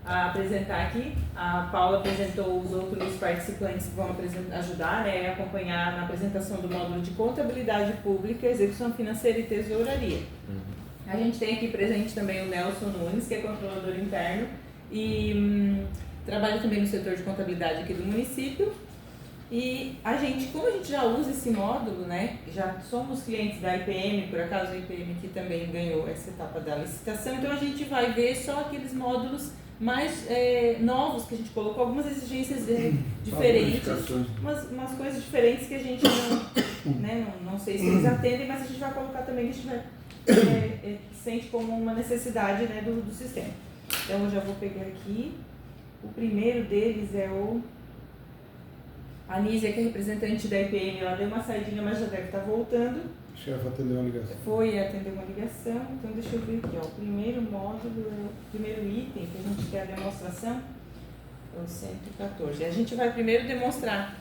a apresentar aqui. A Paula apresentou os outros participantes que vão ajudar, né, a acompanhar na apresentação do módulo de contabilidade pública, execução financeira e tesouraria. A gente tem aqui presente também o Nelson Nunes, que é controlador interno e trabalha também no setor de contabilidade aqui do município. E como a gente já usa esse módulo, né, já somos clientes da IPM, por acaso a IPM aqui também ganhou essa etapa da licitação, então a gente vai ver só aqueles módulos mais novos que a gente colocou, algumas exigências diferentes, umas coisas diferentes que a gente não sei se eles atendem, mas a gente vai colocar também, a gente vai sente como uma necessidade, né, do sistema. Então eu já vou pegar aqui, o primeiro deles é a Nízia, que é representante da IPM, ela deu uma saidinha, mas já deve estar voltando. O chefe atendeu uma ligação. Foi atender uma ligação, então deixa eu ver aqui, ó. O primeiro módulo, o primeiro item que a gente quer a demonstração é o 114. A gente vai primeiro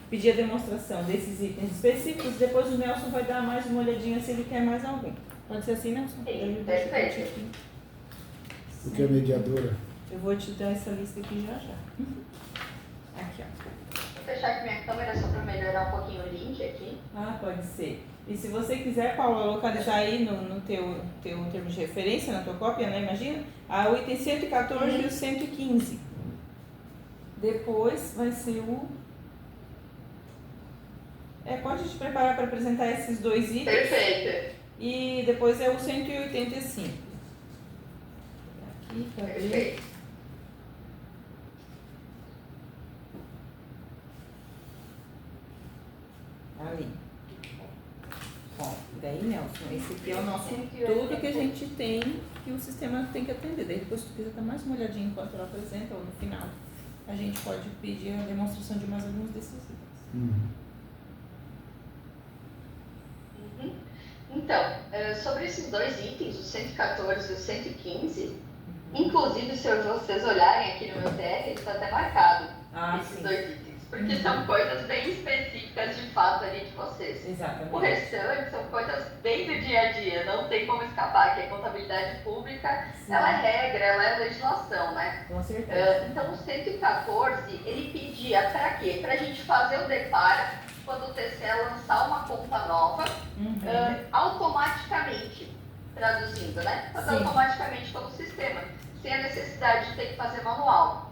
pedir a demonstração desses itens específicos, depois o Nelson vai dar mais uma olhadinha se ele quer mais algum. Pode ser assim, Nelson? Sim, perfeito. O que é mediadora? Eu vou te dar essa lista aqui já. Aqui, ó. Vou fechar aqui minha câmera só para melhorar um pouquinho o link aqui. Ah, pode ser. E se você quiser, Paula, localizar aí no teu termo de referência, na tua cópia, né, imagina, o item 114 e o 115. Depois vai ser pode te preparar para apresentar esses dois itens. Perfeito. E depois é o 185. Aqui, para ver. Perfeito. Ali. Ó, daí, Nelson, esse aqui é o nosso tudo que a gente tem que o sistema tem que atender. Daí depois, se tu quiser dar mais uma olhadinha enquanto ela apresenta ou no final, a gente pode pedir a demonstração de mais alguns desses itens. Então, sobre esses dois itens, o 114 e o 115, inclusive se vocês olharem aqui no meu TR, ele está até marcado, esses dois itens. Porque são coisas bem específicas de fato ali de vocês. Exatamente. O restante são coisas bem do dia a dia, não tem como escapar, que a contabilidade pública, ela é regra, ela é legislação, né? Com certeza. Então o 114, ele pedia para quê? Para a gente fazer o deparo, quando o TCE lançar uma conta nova, automaticamente, traduzindo, né? Fazer automaticamente pelo sistema, sem a necessidade de ter que fazer manual.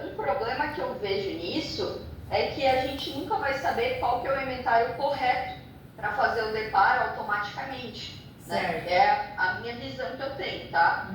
Um problema que eu vejo nisso é que a gente nunca vai saber qual que é o inventário correto para fazer o deparo automaticamente. Né? É a minha visão que eu tenho, tá?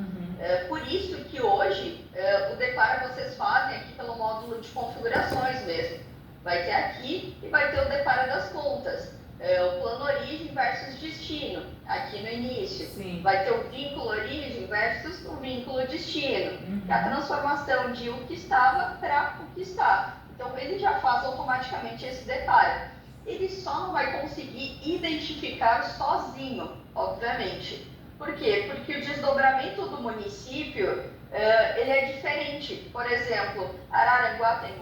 Por isso que hoje o deparo vocês fazem aqui pelo módulo de configurações mesmo. Vai ter aqui e vai ter o deparo das contas. O plano origem versus destino, aqui no início. Sim. Vai ter o vínculo origem versus o vínculo destino. A transformação de o que estava para o que está. Então, ele já faz automaticamente esse deparo. Ele só não vai conseguir identificar sozinho, obviamente. Por quê? Porque o desdobramento do município, ele é diferente. Por exemplo, Araranguá tem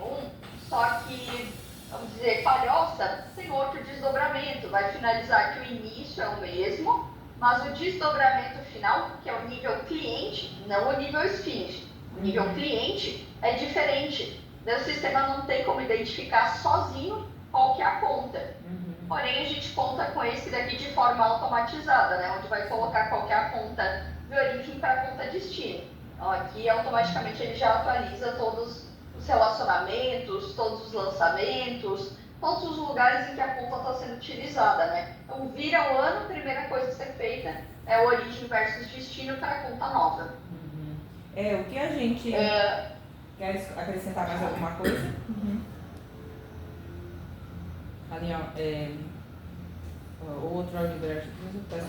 só que, vamos dizer, Palhoça tem outro desdobramento. Vai finalizar que o início é o mesmo, mas o desdobramento final, que é o nível cliente, não o nível esfinge. O nível cliente é diferente. O sistema não tem como identificar sozinho qual que é a conta. Porém, a gente conta com esse daqui de forma automatizada, né? Onde vai colocar qual que é a conta de origem para a conta destino. Então, aqui, automaticamente, ele já atualiza todos os relacionamentos, todos os lançamentos, todos os lugares em que a conta está sendo utilizada, né? Então, vira o ano, a primeira coisa a ser feita é o origem versus destino para a conta nova. O que a gente... Quer acrescentar mais alguma coisa? Ali, ó, outro órgão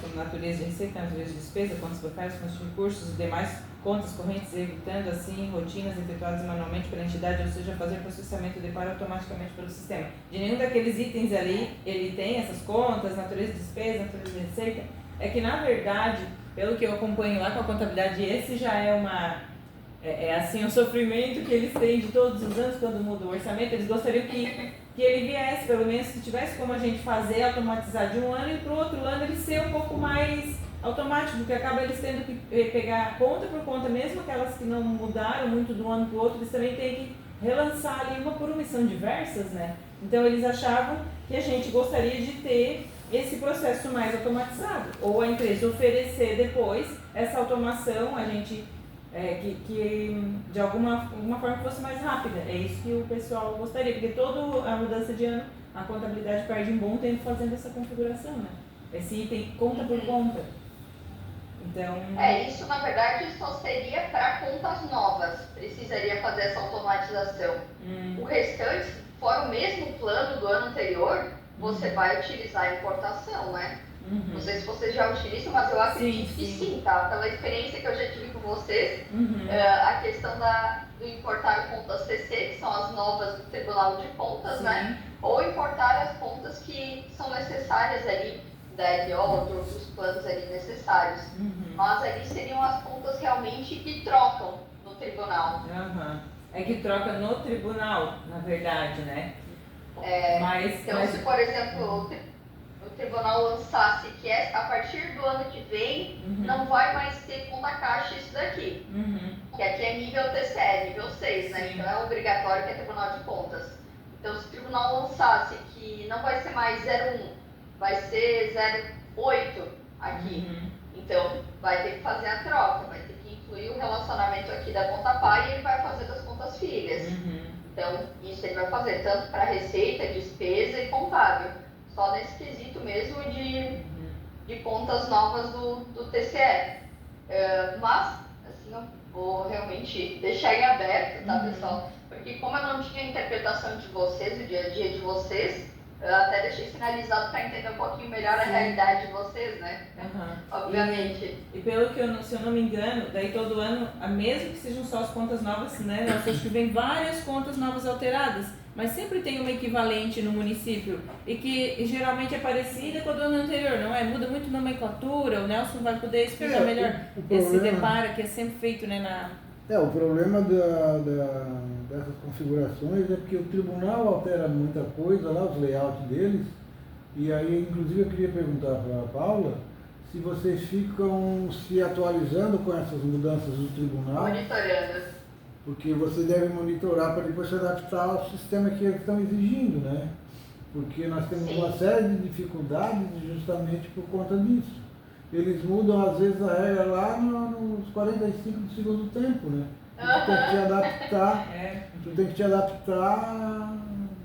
como natureza de receita, natureza de despesa, contas locais, contas de recursos, os demais contas correntes, evitando assim rotinas efetuadas manualmente pela entidade, ou seja, fazer processamento de deparo automaticamente pelo sistema. De nenhum daqueles itens ali, ele tem essas contas, natureza de despesa, natureza de receita. É que, na verdade, pelo que eu acompanho lá com a contabilidade, esse já é assim, o sofrimento que eles têm de todos os anos quando muda o orçamento. Eles gostariam que ele viesse, pelo menos que tivesse como a gente fazer, automatizar de um ano e para o outro ano ele ser um pouco mais automático, porque acaba eles tendo que pegar conta por conta, mesmo aquelas que não mudaram muito de um ano para o outro, eles também têm que relançar ali uma por uma, e são diversas, né? Então eles achavam que a gente gostaria de ter esse processo mais automatizado, ou a empresa oferecer depois essa automação, a gente que de alguma forma fosse mais rápida. É isso que o pessoal gostaria, porque toda a mudança de ano, a contabilidade perde um bom tempo fazendo essa configuração, né? Esse item conta por conta. Então... isso na verdade só seria para contas novas, precisaria fazer essa automatização. O restante, fora o mesmo plano do ano anterior, você vai utilizar a importação, né? Não sei se vocês já utilizam, mas eu acredito que sim, tá? Pela experiência que eu já tive com vocês, a questão do importar contas CC, que são as novas do Tribunal de Contas, né? Ou importar as contas que são necessárias ali, da LO, de outros planos ali necessários. Mas ali seriam as contas realmente que trocam no tribunal. É que troca no tribunal, na verdade, né? Então, se por exemplo o tribunal lançasse que a partir do ano que vem não vai mais ter conta caixa isso daqui, que aqui é nível TCE, nível 6, né? Então é obrigatório que é Tribunal de Contas. Então, se o tribunal lançasse que não vai ser mais 01, vai ser 08 aqui, então vai ter que fazer a troca, vai ter que incluir o relacionamento aqui da conta pai e ele vai fazer das contas filhas. Então, isso ele vai fazer tanto para receita, despesa e contábil. Só nesse quesito mesmo de contas novas do TCE. Mas, assim, eu vou realmente deixar em aberto, tá, pessoal? Porque como eu não tinha a interpretação de vocês, o dia a dia de vocês, eu até deixei sinalizado para entender um pouquinho melhor a realidade de vocês, né? Obviamente. E pelo que se eu não me engano, daí todo ano, mesmo que sejam só as contas novas, né? Nós acho que vem várias contas novas alteradas, mas sempre tem uma equivalente no município e que geralmente é parecida com a do ano anterior, não é? Muda muito a nomenclatura, o Nelson vai poder explicar melhor esse deparo que é sempre feito, né? O problema dessas configurações é porque o tribunal altera muita coisa lá, os layouts deles, e aí inclusive eu queria perguntar para a Paula se vocês ficam se atualizando com essas mudanças do tribunal. Monitorando. Porque você deve monitorar para depois se adaptar ao sistema que eles estão exigindo, né? Porque nós temos uma série de dificuldades justamente por conta disso. Eles mudam às vezes a regra lá nos 45 do segundo tempo, né? Tu tem que te adaptar, tu tem que te adaptar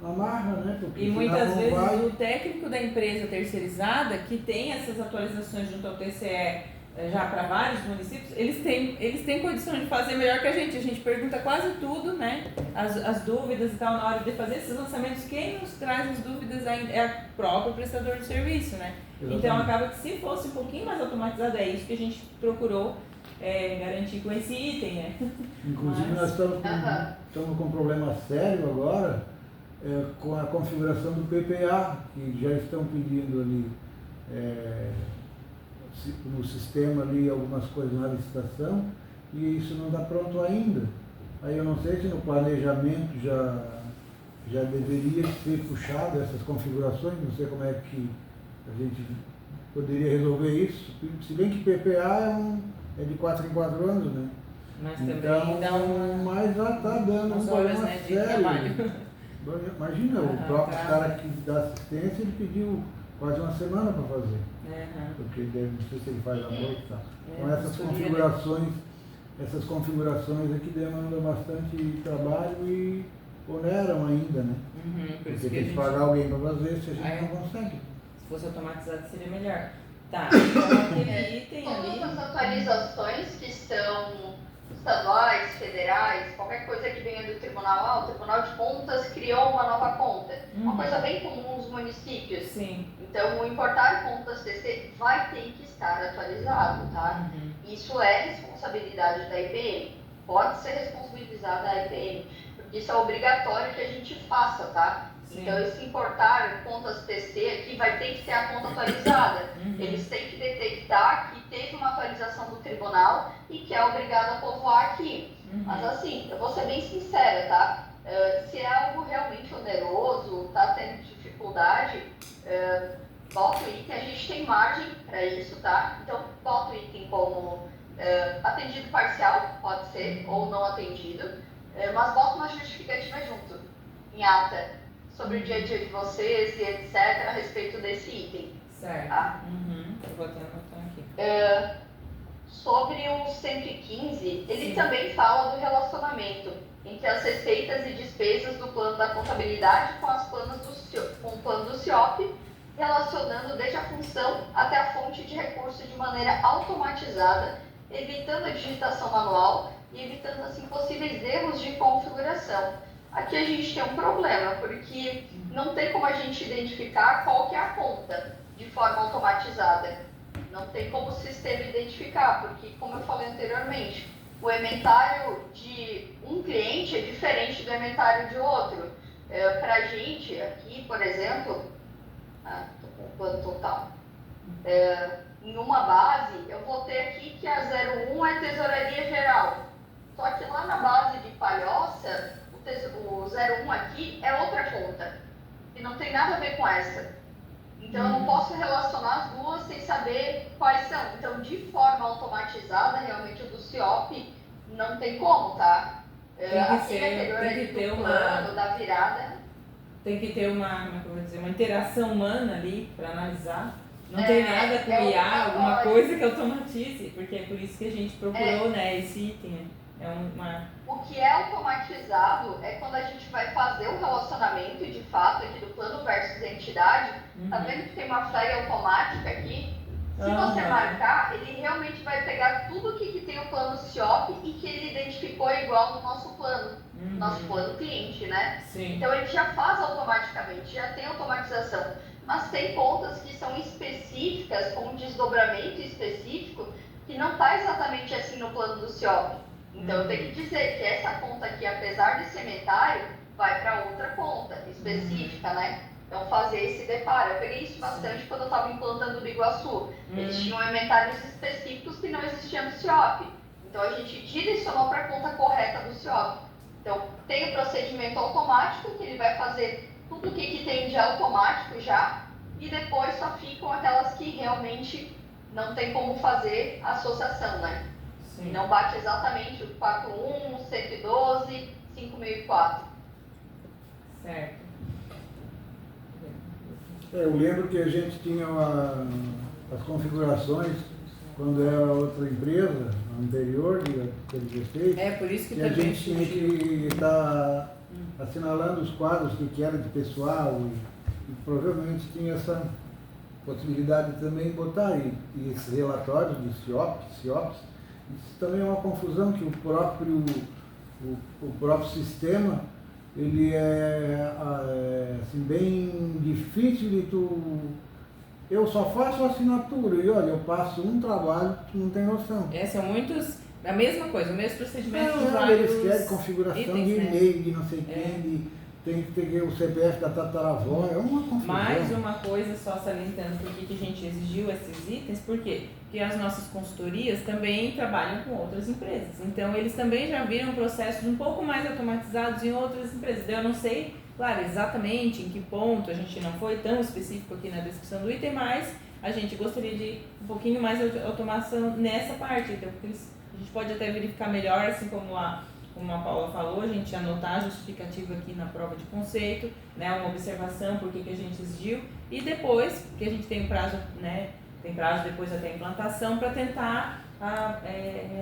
à marra, né? Porque e muitas vezes o técnico da empresa terceirizada, que tem essas atualizações junto ao TCE já para vários municípios, eles têm condição de fazer melhor que a gente pergunta quase tudo, né? As dúvidas e tal, na hora de fazer esses lançamentos, quem nos traz as dúvidas é o próprio prestador de serviço, né? Exatamente. Então acaba que se fosse um pouquinho mais automatizado, é isso que a gente procurou garantir com esse item, né? Inclusive nós estamos com um problema sério agora com a configuração do PPA, que já estão pedindo ali no sistema ali algumas coisas na licitação e isso não está pronto ainda. Aí eu não sei se no planejamento já deveria ser puxado essas configurações, não sei como é que a gente poderia resolver isso, se bem que PPA é de 4 em 4 anos, né? Mas também então, mas já está dando um problema sério. Imagina, o próprio cara que dá assistência, ele pediu quase uma semana para fazer. Porque não sei se ele faz à noite e tal. Então essas configurações aqui demandam bastante trabalho e oneram ainda, né? Porque tem que pagar alguém para fazer se a gente não consegue. Se fosse automatizado seria melhor. Tá, então aquele item ali. Todas as atualizações que são estaduais, federais, qualquer coisa que venha do tribunal, o Tribunal de Contas criou uma nova conta. Uma coisa bem comum nos municípios. Sim. Então, o importar contas TC vai ter que estar atualizado, tá? Isso é responsabilidade da IPM. Pode ser responsabilizada a IPM, porque isso é obrigatório que a gente faça, tá? Sim. Então, esse importar contas TC aqui vai ter que ter a conta atualizada. Eles têm que detectar que teve uma atualização do tribunal e que é obrigado a povoar aqui. Mas assim, eu vou ser bem sincera, tá? Se é algo realmente oneroso, tá tendo dificuldade, bota o item, a gente tem margem para isso, tá? Então, bota o item como atendido parcial, pode ser, ou não atendido, mas bota uma justificativa junto, em ata, sobre o dia a dia de vocês e etc. a respeito desse item. Certo. Tá? Eu vou até anotar aqui. Sobre o 115, ele Sim. também fala do relacionamento entre as receitas e despesas do plano da contabilidade com o plano do CIOP, relacionando desde a função até a fonte de recurso de maneira automatizada, evitando a digitação manual e evitando assim possíveis erros de configuração. Aqui a gente tem um problema, porque não tem como a gente identificar qual que é a conta de forma automatizada. Não tem como o sistema identificar, porque, como eu falei anteriormente, o inventário de um cliente é diferente do inventário de outro. Para a gente, aqui, por exemplo, estou com o plano total, em uma base, eu vou ter aqui que a 01 é tesouraria geral. Só que lá na base de Palhoça, o 01 aqui é outra conta, e não tem nada a ver com essa. Então, eu não posso relacionar as duas sem saber quais são. Então, de forma automatizada, realmente o do CIOP não tem como, tá? Tem que ter plano, da virada. Tem que ter uma interação humana ali para analisar. Não tem nada com IA, alguma coisa que automatize, porque é por isso que a gente procurou, né, esse item. O que é automatizado é quando a gente vai fazer o relacionamento, de fato, aqui do plano versus entidade. Tá vendo que tem uma flag automática aqui? Se você marcar, ele realmente vai pegar tudo que tem o plano CIOP e que ele identificou igual no nosso plano, nosso plano cliente, né? Sim. Então ele já faz automaticamente, já tem automatização. Mas tem contas que são específicas, com um desdobramento específico, que não está exatamente assim no plano do CIOP. Então, eu tenho que dizer que essa conta aqui, apesar de ser metário, vai para outra conta específica, né? Então, fazer esse deparo. Eu peguei isso bastante quando eu estava implantando o Biguaçu. Eles tinham inventários específicos que não existiam no CIOP. Então, a gente direcionou para a conta correta do CIOP. Então, tem o procedimento automático, que ele vai fazer tudo o que tem de automático já, e depois só ficam aquelas que realmente não tem como fazer associação, né? Sim. Não bate exatamente o 41, 112, 5004. Certo. Eu lembro que a gente tinha as configurações quando era outra empresa, anterior, de efeito, Por isso que e a gente tinha que estar assinalando os quadros que era de pessoal e provavelmente tinha essa possibilidade de também botar e esses relatórios de CIOPs. Isso também é uma confusão que o próprio sistema ele é assim, bem difícil de tu. Eu só faço a assinatura e olha, eu passo um trabalho que tu não tem noção. São muitos, a mesma coisa, o mesmo procedimento de Não, vários eles querem configuração itens, de né? e-mail, de não sei quem, tem que ter o CPF da tataravó, é uma confusão. Mais uma coisa só salientando por que a gente exigiu esses itens, por quê? Porque as nossas consultorias também trabalham com outras empresas, então eles também já viram processos um pouco mais automatizados em outras empresas. Eu não sei, claro, exatamente em que ponto, a gente não foi tão específico aqui na descrição do item, mas a gente gostaria de um pouquinho mais de automação nessa parte, então porque a gente pode até verificar melhor, assim como a Paula falou, a gente anotar a justificativa aqui na prova de conceito, né, uma observação por que a gente exigiu, e depois, porque a gente tem prazo, né, tem prazo depois até a implantação, para tentar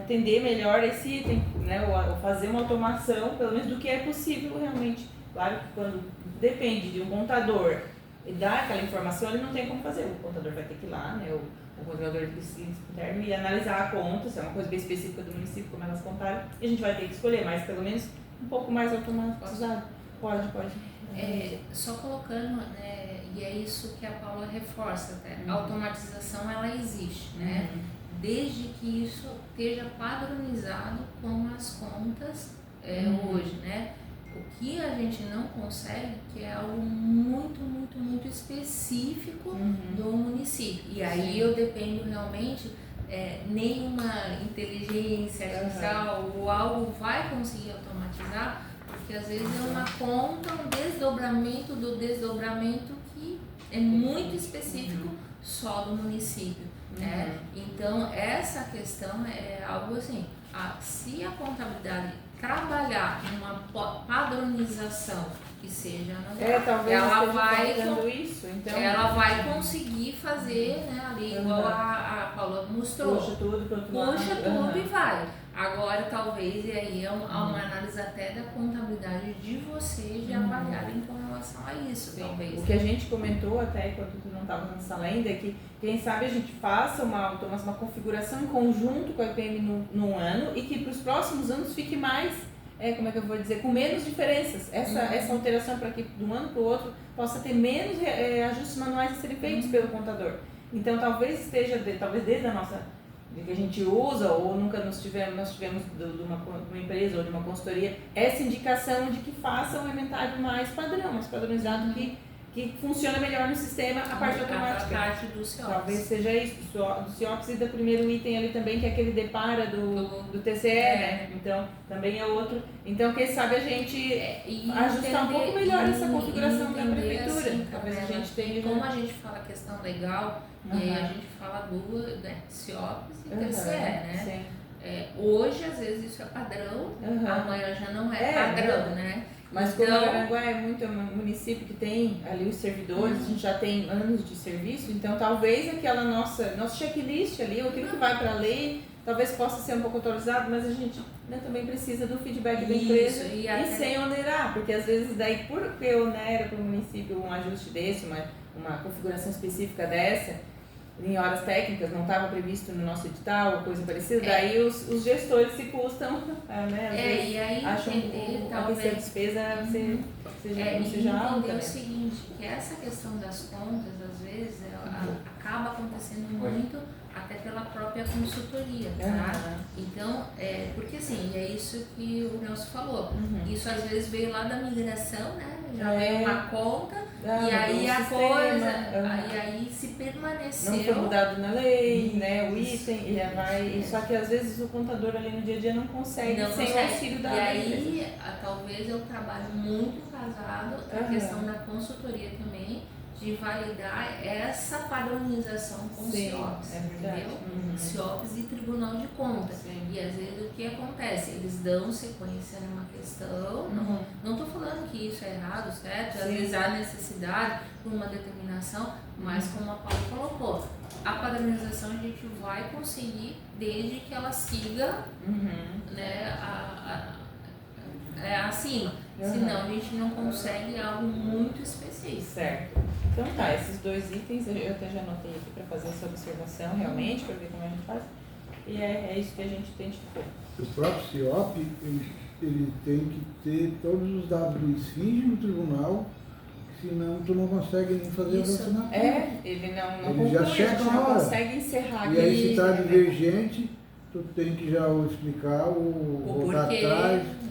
atender melhor esse item, né, ou fazer uma automação, pelo menos do que é possível realmente. Claro que quando depende de um contador e dar aquela informação, ele não tem como fazer, o contador vai ter que ir lá, né, o controlador de piscinas interno e analisar a conta, se é uma coisa bem específica do município, como elas contaram, e a gente vai ter que escolher, mas pelo menos um pouco mais automatizado. Pode. Só colocando, né, e é isso que a Paula reforça, até, a automatização ela existe, né, desde que isso esteja padronizado com as contas hoje, né. O que a gente não consegue, que é algo muito, muito, muito específico do município. E aí eu dependo realmente, nenhuma inteligência artificial ou algo vai conseguir automatizar, porque às vezes é uma conta, um desdobramento do desdobramento que que é muito específico só do município, né? Então, essa questão é algo assim, se a contabilidade trabalhar numa padronização que seja, talvez ela esteja vai faltando isso, então ela vai conseguir fazer, né, ali igual a Paula mostrou, puxa tudo e vai. Agora talvez, e aí é uma análise até da contabilidade de vocês de avaliarem com relação a isso. Sim. Talvez. O que a gente comentou até enquanto tu não estava na sala ainda é que quem sabe a gente faça uma configuração em conjunto com a EPM num ano e que para os próximos anos fique mais, como é que eu vou dizer, com menos diferenças. Essa alteração para que de um ano para o outro possa ter menos ajustes manuais a serem feitos pelo contador. Então talvez esteja, desde a nossa, de que a gente usa ou nunca nós tivemos de uma empresa ou de uma consultoria, essa indicação de que faça um inventário mais padrão, mais padronizado, que funciona melhor no sistema a parte automática. A parte do CIOPS. Talvez seja isso, do CIOPS e do primeiro item ali também, que é aquele depara do TCE, né? Então, também é outro. Então, quem sabe a gente ajustar um pouco melhor essa configuração da prefeitura. Assim, talvez a gente tenha... Como a gente fala questão legal, e aí a gente fala do CIOPS e TCE, né? Sim. Hoje, às vezes, isso é padrão, amanhã já não é padrão, né? Mas como Araranguá é muito um município que tem ali os servidores, a gente já tem anos de serviço, então talvez aquela nosso checklist ali, ou aquilo que vai para a lei, talvez possa ser um pouco atualizado, mas a gente também precisa do feedback da empresa e sem onerar, porque às vezes daí porque onera para o município um ajuste desse, uma configuração específica dessa, em horas técnicas, não estava previsto no nosso edital, ou coisa parecida, daí os gestores se custam, né, às vezes e aí acham entender, talvez a despesa seja alta, né? O seguinte, que essa questão das contas, às vezes, acaba acontecendo muito até pela própria consultoria, tá? Então, porque assim, é isso que o Nelson falou, isso às vezes veio lá da migração, né? Já veio uma conta, e aí a coisa, aí se permaneceu. Não foi mudado na lei, né, o item, só que às vezes o contador ali no dia a dia não consegue, sem o auxílio da lei. E aí, talvez eu trabalho muito casado, a questão da consultoria também, de validar essa padronização com o CIOPS, entendeu? CIOPS e Tribunal de Contas. E às vezes o que acontece? Eles dão sequência numa questão, não estou falando que isso é errado, certo? Às vezes há necessidade por uma determinação, mas como a Paula colocou, a padronização a gente vai conseguir desde que ela siga né, acima. Senão a gente não consegue algo muito específico. Certo. Então tá, esses dois itens eu até já anotei aqui para fazer essa observação realmente, para ver como a gente faz. E é isso que a gente tem de pôr. O próprio CIOP, ele tem que ter todos os dados do esfinge no tribunal, senão tu não consegue nem fazer a vacinação. Ele não ele conclui, já checa na hora. Consegue encerrar aqui. E aí se está divergente, tu tem que já explicar o voltar atrás.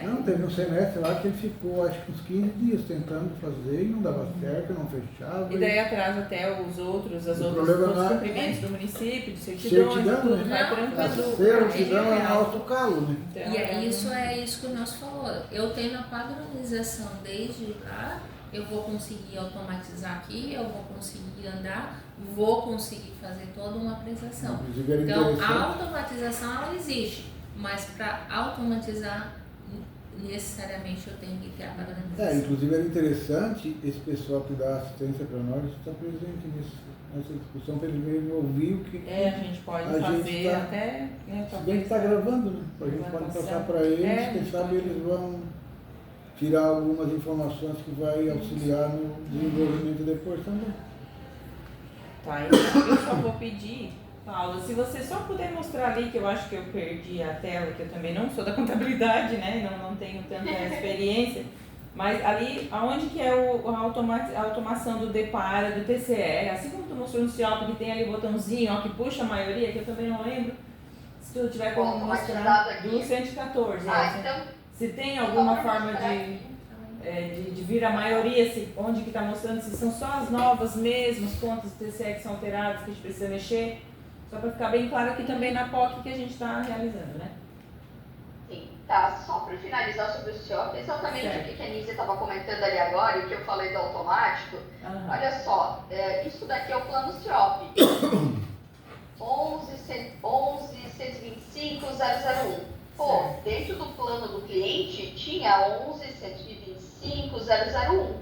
Não, teve um semestre lá que ele ficou acho que uns 15 dias tentando fazer e não dava certo, não fechava. E daí atrasa até os outros cumprimentos do município, de certidões, tudo, né? vai trancando. Certidão é alto calo, né? Então, e é isso que o Nelson falou. Eu tenho a padronização desde lá, eu vou conseguir automatizar aqui, eu vou conseguir andar, vou conseguir fazer toda uma apresentação. Então, a automatização ela existe, mas para automatizar necessariamente eu tenho que ter a padronização. Inclusive era interessante esse pessoal que dá assistência para nós estar presente nessa discussão para eles mesmo ouvir o que a gente pode fazer até... Se bem que está gravando, né? A gente pode passar para eles, quem sabe eles vão tirar algumas informações que vai auxiliar no desenvolvimento depois também. Tá, então eu só vou pedir, Paula, se você só puder mostrar ali, que eu acho que eu perdi a tela, que eu também não sou da contabilidade, né, não tenho tanta experiência, mas ali, aonde que é a automação do depara, do TCE, assim como tu mostrou no CIOP, que tem ali o botãozinho, ó, que puxa a maioria, que eu também não lembro, se tu tiver como mostrar, do 114, então, se tem alguma forma de vir a maioria, onde que está mostrando se são só as novas mesmas contas do TCE que são alteradas, que a gente precisa mexer, só para ficar bem claro aqui também na POC que a gente está realizando, né? Sim, tá. Só para finalizar sobre o CIOP, exatamente o que a Nízia estava comentando ali agora e o que eu falei do automático, Olha só, isso daqui é o plano CIOP. 11.125.001. Pô, dentro do plano do cliente tinha 11.125.001.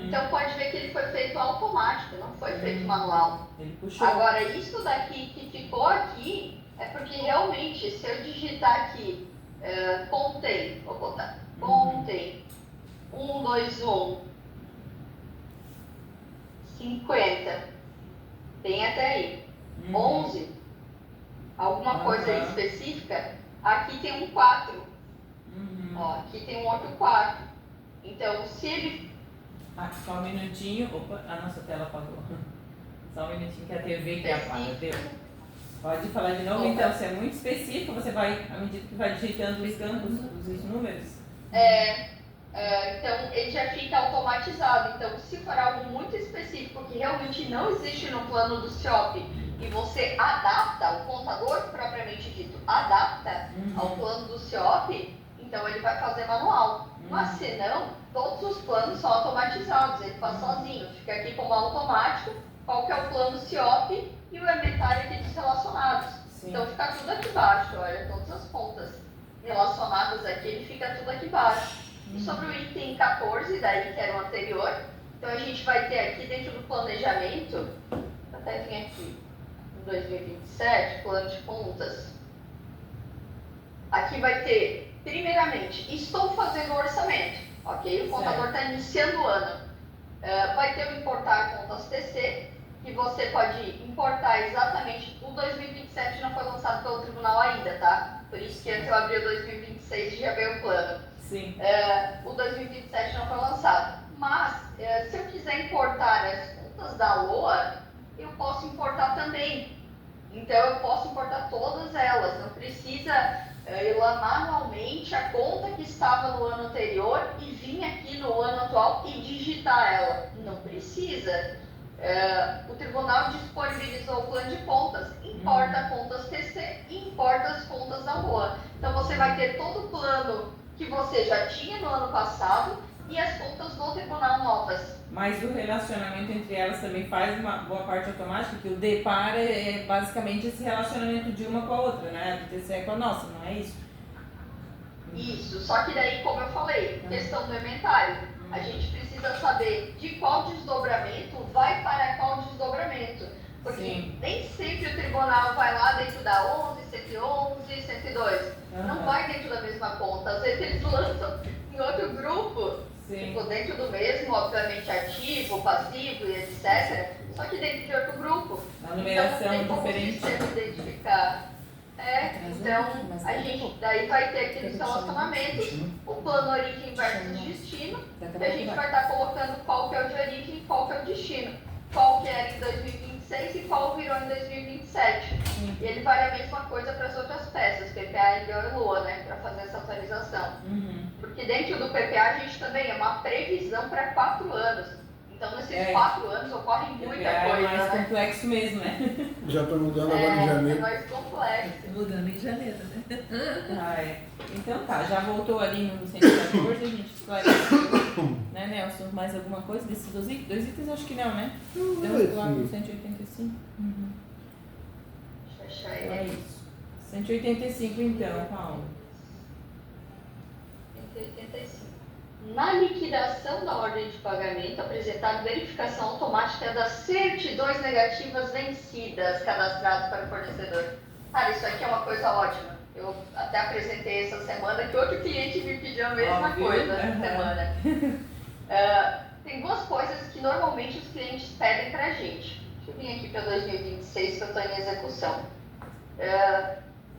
Então pode ver que ele foi feito automático, não foi feito manual. Ele puxou. Agora, isso daqui que ficou aqui é porque realmente, se eu digitar aqui, contém, vou botar, contém 121 50, tem até aí. 11, alguma coisa aí específica, aqui tem um 4. Ó, aqui tem um outro 4. Então, se ele... Só um minutinho. Opa, a nossa tela apagou. Só um minutinho que a TV que apaga. Deu. Pode falar de novo. Então, se é muito específico, você vai, à medida que vai digitando os campos, os números. Então, ele já fica automatizado. Então, se for algo muito específico que realmente não existe no plano do CIOP e você adapta, o contador propriamente dito, adapta ao plano do CIOP, então ele vai fazer manual. Mas se não, todos os planos são automatizados, ele faz sozinho. Fica aqui como automático, qual que é o plano CIOP e o inventário aqui dos relacionados. Sim. Então fica tudo aqui embaixo, olha, todas as contas relacionadas aqui, ele fica tudo aqui embaixo. E sobre o item 14, daí que era o anterior, então a gente vai ter aqui dentro do planejamento, até vir aqui, em 2027, plano de contas. Aqui vai ter, primeiramente, estou fazendo o orçamento, ok? O contador está iniciando o ano. Vai ter o importar contas TC, que você pode importar exatamente, o 2027 não foi lançado pelo tribunal ainda, tá? Por isso que antes eu abri o 2026 e já veio o plano. Sim. O 2027 não foi lançado. Mas, se eu quiser importar as contas da LOA, eu posso importar também. Então, eu posso importar todas elas. Não precisa ir lá manualmente a conta que estava no ano anterior e vir aqui no ano atual e digitar ela. Não precisa. O tribunal disponibilizou o plano de contas, importa contas TC e importa as contas da LOA. Então, você vai ter todo o plano que você já tinha no ano passado e as contas do tribunal novas. Mas o relacionamento entre elas também faz uma boa parte automática, que o DEPAR é basicamente esse relacionamento de uma com a outra, né? A do TCE é com a nossa, não é isso? Isso, só que daí, como eu falei, questão do inventário, a gente precisa saber de qual desdobramento vai para qual desdobramento. Porque nem sempre o tribunal vai lá dentro da 11, 111, 102. Não vai dentro da mesma conta. Às vezes eles lançam em outro grupo, tipo, dentro do mesmo, obviamente ativo, passivo e etc. Só que dentro de outro grupo. A numeração então, não tem como diferente. o sistema identificar. Então a gente daí vai ter aqueles relacionamentos, o plano origem versus destino, e a gente vai estar colocando qual que é o de origem e qual que é o destino. Qual que era em 2026 e qual virou em 2027. E ele vale a mesma coisa para as outras peças, PPA, LDO e LOA, né, para fazer essa atualização. Porque dentro do PPA a gente também é uma previsão para 4 anos. Então nesses 4 anos ocorre muita coisa. É mais né? complexo mesmo, né? Já está mudando agora em janeiro. É mais complexo. Mudando em janeiro, né? Então tá, já voltou ali no 114, a gente esclareceu, né, Nelson? Mais alguma coisa desses dois itens? 2 itens acho que não, né? Deu lá no 185. Deixa eu achar ele É aqui. isso. 185 então, Paulo. 185. Na liquidação da ordem de pagamento, apresentar verificação automática das certidões negativas vencidas cadastradas para o fornecedor. Cara, isso aqui é uma coisa ótima. Eu até apresentei essa semana que outro cliente me pediu a mesma coisa essa semana. Tem 2 coisas que normalmente os clientes pedem para a gente. Deixa eu vir aqui para 2026 que eu estou em execução.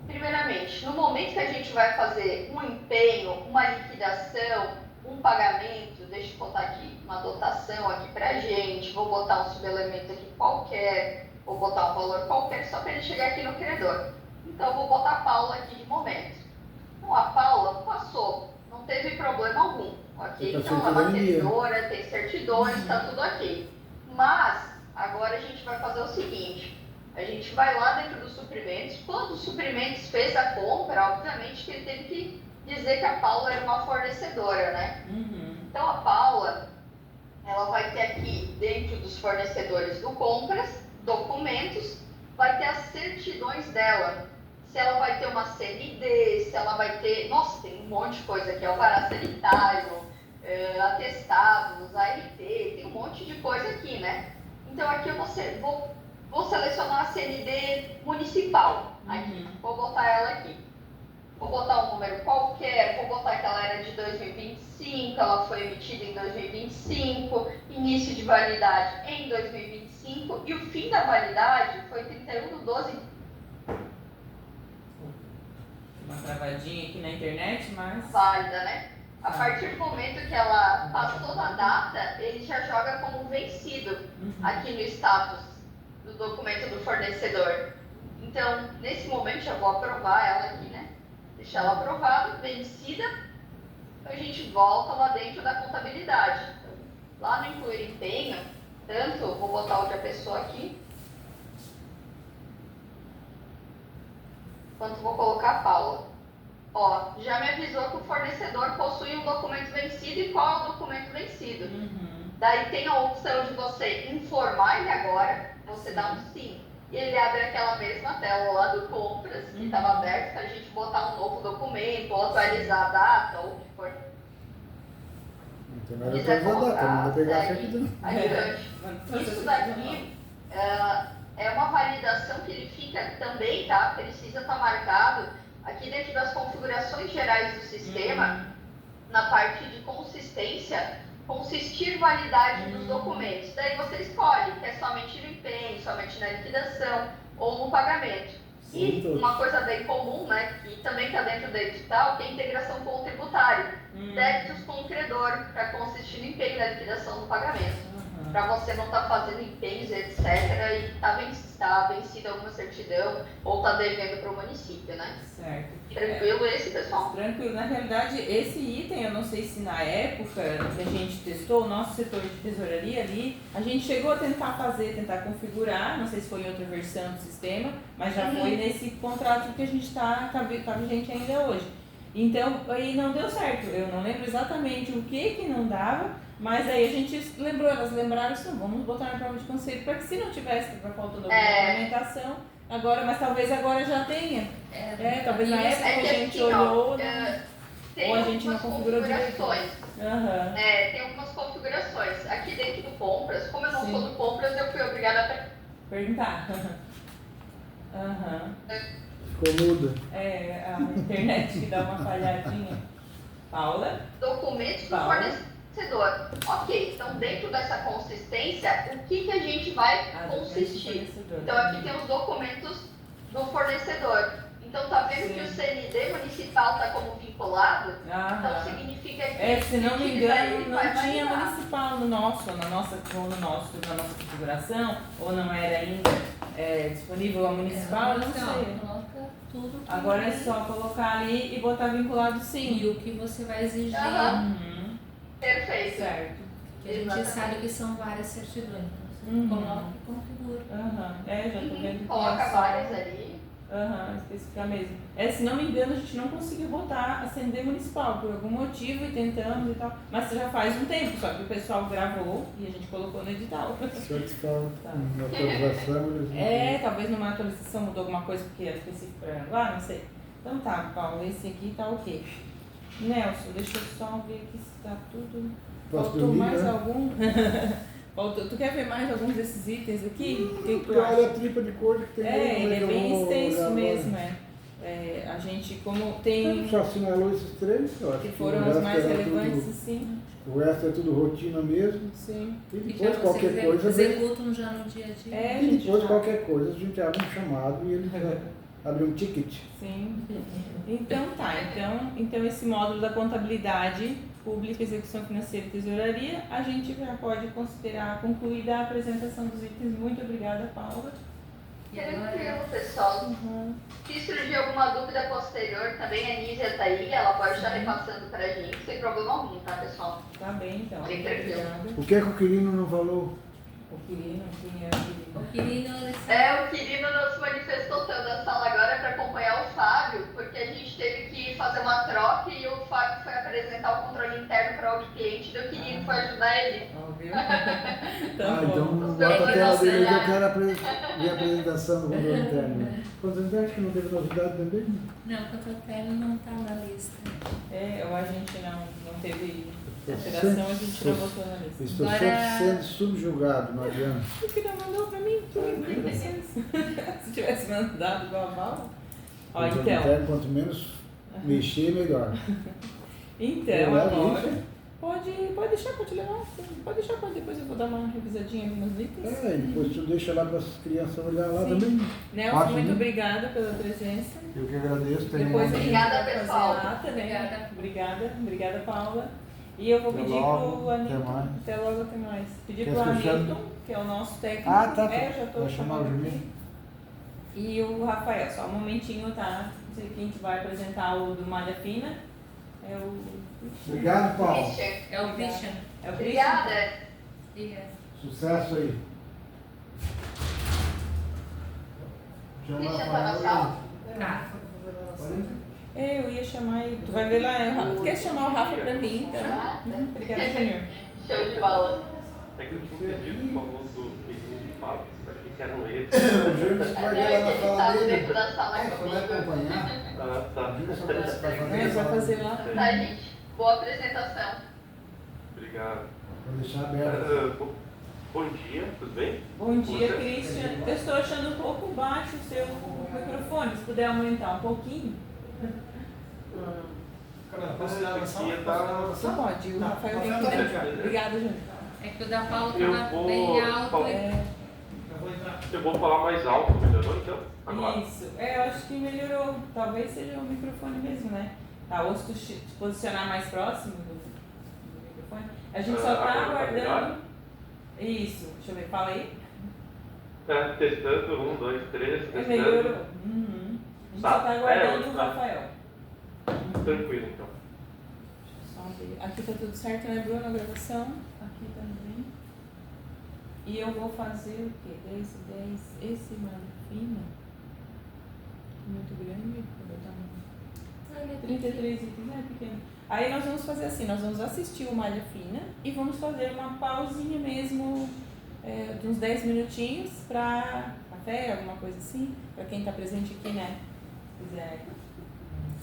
Primeiramente, no momento que a gente vai fazer um empenho, uma liquidação, um pagamento, deixa eu botar aqui uma dotação aqui para a gente, vou botar um subelemento aqui qualquer, vou botar um valor qualquer só para ele chegar aqui no credor. Então, eu vou botar a Paula aqui de momento. Então, a Paula passou, não teve problema algum, ok? Então, ela é uma credora, tem certidões, está tudo ok. Mas, agora a gente vai fazer o seguinte, a gente vai lá dentro dos suprimentos, quando os suprimentos fez a compra, obviamente que ele teve que dizer que a Paula era uma fornecedora, né? Então, a Paula, ela vai ter aqui dentro dos fornecedores do compras, documentos, vai ter as certidões dela. Se ela vai ter uma CND, se ela vai ter... Nossa, tem um monte de coisa aqui, alvará sanitário, atestados, ART, tem um monte de coisa aqui, né? Então aqui eu vou selecionar a CND municipal, aqui, vou botar ela aqui. Vou botar um número qualquer, vou botar que ela era de 2025, ela foi emitida em 2025, início de validade em 2025 e o fim da validade foi 31/12. Uma travadinha aqui na internet, mas... Válida, né? A partir do momento que ela passou da data, ele já joga como vencido aqui no status do documento do fornecedor. Então, nesse momento, já vou aprovar ela aqui, né? Deixar ela aprovada, vencida. Então, a gente volta lá dentro da contabilidade. Então, lá no incluir empenho, tanto, vou botar outra pessoa aqui, quanto vou colocar a Paula. Ó, já me avisou que o fornecedor possui um documento vencido e qual é o documento vencido. Daí tem a opção de você informar ele agora, você dá um sim, e ele abre aquela mesma tela lá do compras, que estava aberto, para a gente botar um novo documento, ou atualizar a data, ou o que for. Não tem nada a atualizar, não pegar a certidão. Adiante. Isso daqui é uma validação que ele fica também, tá? Precisa estar marcado aqui dentro das configurações gerais do sistema, na parte de consistência, consistir validade dos documentos. Daí você escolhe, que é somente no empenho, somente na liquidação ou no pagamento. E uma coisa bem comum, né, que também está dentro da edital, que é a integração com o tributário. Débitos com o credor, para consistir no empenho da liquidação do pagamento. Para você não estar fazendo empenhos, etc., e tá vencida alguma certidão ou está devendo para o município, né? Certo. Tranquilo esse, pessoal? Tranquilo. Na realidade, esse item, eu não sei se na época que a gente testou, o nosso setor de tesouraria ali, a gente chegou a tentar configurar, não sei se foi em outra versão do sistema, mas já foi nesse contrato que a gente tá vigente ainda hoje. Então, aí não deu certo. Eu não lembro exatamente o que não dava, mas aí a gente lembrou, elas lembraram assim, vamos botar na prova de conceito para que se não tivesse faltando alguma implementação, agora, mas talvez agora já tenha. Talvez na época que a gente olhou, ou a gente não configurou direito. Tem algumas configurações. Aqui dentro do compras, como eu não sou do compras, eu fui obrigada a perguntar. Ficou muda. A internet que dá uma falhadinha. Paula? Documentos do fornecedor. Ok, então dentro dessa consistência, o que a gente vai consistir? Então aqui tem os documentos do fornecedor. Então tá vendo que o CND municipal está como vinculado? Então significa que... se não me engano, não tinha municipal no na nossa configuração, ou não era ainda disponível a municipal, não sei. Coloca tudo. Agora é só colocar ali e botar vinculado sim. E o que você vai exigir. Perfeito. Certo. Que a gente sabe que são várias certidões. Então você coloca e configura. Já tô vendo que coloca várias ali. Especificar mesmo. Se não me engano, a gente não conseguiu botar a CND municipal por algum motivo e tentamos e tal. Mas já faz um tempo, só que o pessoal gravou e a gente colocou no edital. Na atualização, talvez numa atualização mudou alguma coisa porque era específico para lá, não sei. Então tá, Paulo, esse aqui tá ok. Nelson, deixa eu só ver aqui se tá tudo. Faltou mais algum? Tu quer ver mais alguns desses itens aqui? O que tu acha? Olha a tripa de cor que tem. Ele é bem extenso mesmo, a gente, como tem... Só assinalou esses três, eu acho. Que foram as mais relevantes, sim. O resto é tudo rotina mesmo. Sim. E depois qualquer coisa... Executam já no dia a dia. E depois qualquer coisa a gente abre um chamado e ele abre um ticket. Sim. Então tá, então esse módulo da contabilidade pública, execução financeira e tesouraria, a gente já pode considerar concluída a apresentação dos itens. Muito obrigada, Paula. Tranquilo, pessoal. Se surgir alguma dúvida posterior, também a Nízia está aí, ela pode estar repassando para a gente, sem problema algum, tá, pessoal? Tá bem, então. Bem tranquilo. O que é que o Quirino não falou? O Quirino, quem é o Quirino? O Quirino, O Quirino não se manifestou tanto da sala agora para acompanhar o Fábio, porque a gente teve que fazer uma troca e o Fábio foi apresentar o controle interno para outro cliente, e o Quirino foi ajudar ele. Óbvio. Então bota a tela dele que eu quero ver a apresentação do controle interno. Né? Controle interno acho que não teve novidade também? não, o controle interno não está na lista. Ou a gente não teve alteração, a gente não botou na lista. Estou Agora- sempre sendo subjugado, não adianta. Por que não mandou pra mim? Se tivesse mandado igual a bala. Ó, Controle então. interno, quanto menos mexer, melhor. Então, Eu agora. levo Pode deixar pra te levar. Pode deixar pra depois eu vou dar uma revisadinha ali nos itens. E depois tu deixa lá para as crianças olhar lá Sim. também. Nelson, Ótimo. muito obrigada pela presença. Eu que agradeço. Depois a gente Obrigada, vai pessoal. fazer a ata, né? Obrigada, Paula. E eu vou Até pedir logo, pro até Hamilton. mais. Até logo, até mais. Pedir Quer pro que eu chame? Hamilton, que é o nosso técnico. Ah, tá. Eu já tô Vai chamar o chamando Juninho. aqui. E o Rafael, só um momentinho, tá? Quem a gente vai apresentar o do Malha Fina é o. Obrigado, Paulo. Christian, É o Christian. É o Christian. obrigada. Obrigada. Sucesso aí. Christian tá na sala? Tá. Eu ia chamar ele. Tu vai ver lá, é o Rafa. Tu quer chamar o Rafa pra mim, então? Obrigada, Júnior. Show de bola. É que eu tinha pedido, por favor, do pedido de Fábio, achei que eram eles. O Júnior você vai ver lá na Ele sala tá dele. dentro da sala Você vai comigo. acompanhar. Ah, tá. O Júnior só vai fazer Ele vai fazer lá. Tá, gente? Boa apresentação. Obrigado. Vou deixar aberto. Bom dia, tudo bem? Bom dia, Você? Christian. Eu estou achando um pouco baixo o seu microfone. Se puder aumentar um pouquinho. Aqui tá... Você pode. O Rafael vem aqui dentro. Obrigada, Júnior. É que o da Paula Eu estava vou bem alto. falar. É, Eu vou falar mais alto, melhorou então? Agora. isso. Eu acho que melhorou. Talvez seja o microfone mesmo, né? Tá, ou se tu te posicionar mais próximo do microfone. A gente só tá Agora tá aguardando. melhor? Isso. Deixa eu ver. Fala aí. É, testando, 1, 2, 3, testando. Melhorou. Uhum. A gente Tá. só tá aguardando o Tá. Rafael. Tranquilo então. Deixa eu só ver. Aqui tá tudo certo, né, Bruno? A gravação. Aqui também. E eu vou fazer o quê? 10, esse malha fina. Muito grande. Vou botar no 33 itens, é pequeno. Aí nós vamos fazer assim, nós vamos assistir o Malha Fina e vamos fazer uma pausinha mesmo, de uns 10 minutinhos para café, alguma coisa assim, para quem está presente aqui, né? Se quiser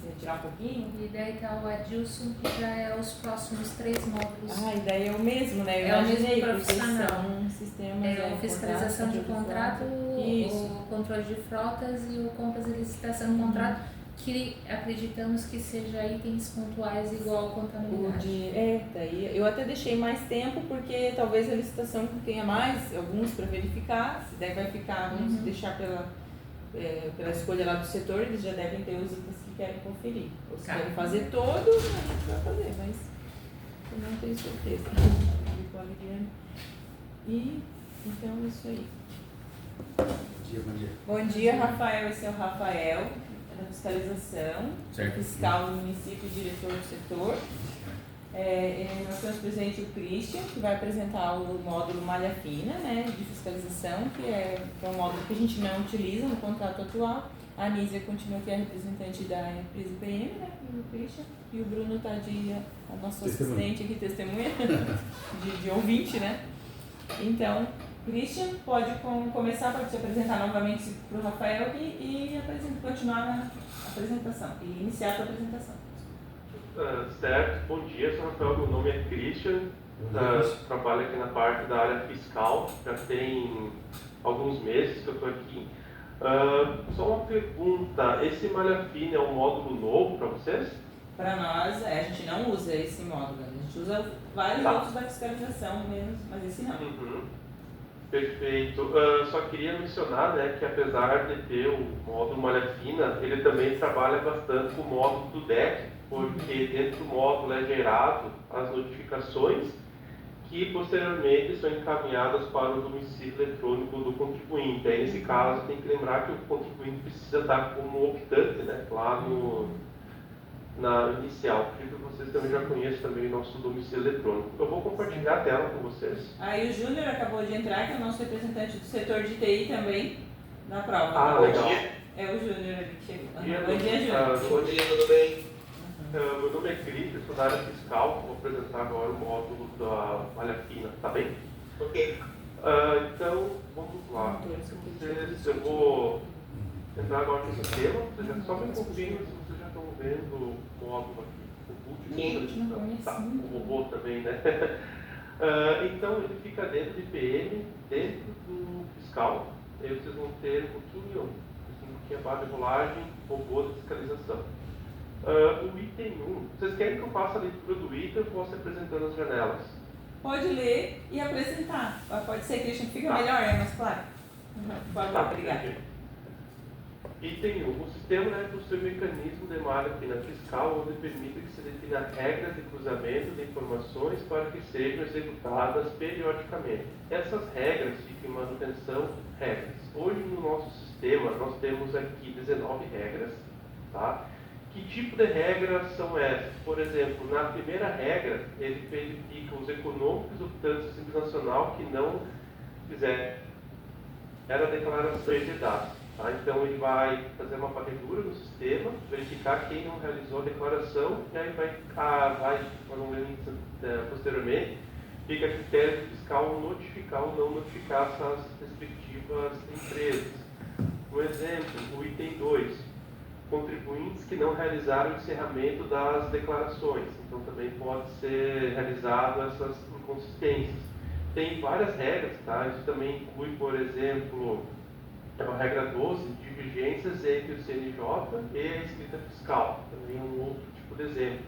se retirar um pouquinho. E daí tá o Adilson, que já é os próximos 3 módulos. Ah, a ideia é o mesmo, né? Eu É o imaginei, mesmo porque profissional. são sistemas... É a fiscalização de contrato, Isso. o controle de frotas e o compras e licitação de contrato, que acreditamos que seja itens pontuais igual contabilidade. Daí eu até deixei mais tempo porque talvez a licitação tenha mais, alguns para verificar, se daí vai ficar, vamos deixar pela escolha lá do setor, eles já devem ter os itens que querem conferir. Ou se Tá. querem fazer todos, a gente vai fazer, mas eu não tenho certeza. E então é isso aí. Bom dia. Bom dia, Rafael. Esse é o Rafael, da fiscalização, fiscal do município e diretor do setor. Nós temos presente o Christian, que vai apresentar o módulo Malha Fina, né, de fiscalização, que é um módulo que a gente não utiliza no contrato atual. A Anísia continua aqui, a representante da empresa IPM, né, e o Christian. E o Bruno está a nossa assistente aqui, testemunha, de ouvinte, né. Então, Christian, pode começar para te apresentar novamente para o Rafael e continuar na apresentação, e iniciar a tua apresentação. Certo, bom dia, sou Rafael, meu nome é Christian, trabalho aqui na parte da área fiscal, já tem alguns meses que eu estou aqui. Só uma pergunta, esse Malha Fina é um módulo novo para vocês? Para nós, a gente não usa esse módulo, a gente usa vários outros da fiscalização mesmo, mas esse não. Uhum. Perfeito. Só queria mencionar, né, que apesar de ter o módulo Malha Fina, ele também trabalha bastante com o módulo do DEC, porque dentro do módulo é gerado as notificações que posteriormente são encaminhadas para o domicílio eletrônico do contribuinte. Aí, nesse caso, tem que lembrar que o contribuinte precisa estar como optante, né, lá na inicial, acredito que vocês também já conhecem também o nosso domicílio eletrônico. Eu vou compartilhar a tela com vocês. Aí o Júnior acabou de entrar, que é o nosso representante do setor de TI também, na prova. Ah, legal. É o Júnior ali que chegou. Bom dia, Bom dia, Júnior. bom dia, tudo bem? Meu nome é Cris, eu sou da área fiscal, vou apresentar agora o módulo da Malha Fina, tá bem? Ok. Então, vamos lá. Eu vou entrar agora no sistema, vocês já só me confirmam se vocês já estão vendo o módulo aqui. O último, tá, o robô também, né? Então, ele fica dentro de PM, dentro do fiscal, aí vocês vão ter um pouquinho abaixo de rolagem, robô de fiscalização. O item 1, vocês querem que eu faça a leitura do item ou eu posso ir apresentando as janelas? Pode ler e apresentar. Pode ser, Christian, fica melhor, é mais claro. Por favor, obrigada. Item 1. O sistema possui um mecanismo de malha fina fiscal onde permite que se defina regras de cruzamento de informações para que sejam executadas periodicamente. Essas regras ficam em manutenção regras. Hoje no nosso sistema nós temos aqui 19 regras, tá? Que tipo de regras são essas? Por exemplo, na primeira regra, ele verifica os econômicos optantes do Simples Nacional que não fizeram a declaração de dados. Tá? Então, ele vai fazer uma varredura no sistema, verificar quem não realizou a declaração, e aí posteriormente, fica a critério do fiscal notificar ou não notificar essas respectivas empresas. Um exemplo, o item 2. Contribuintes que não realizaram o encerramento das declarações. Então, também pode ser realizado essas inconsistências. Tem várias regras, tá? Isso também inclui, por exemplo, a regra 12, divergências entre o CNJ e a escrita fiscal. Também é um outro tipo de exemplo.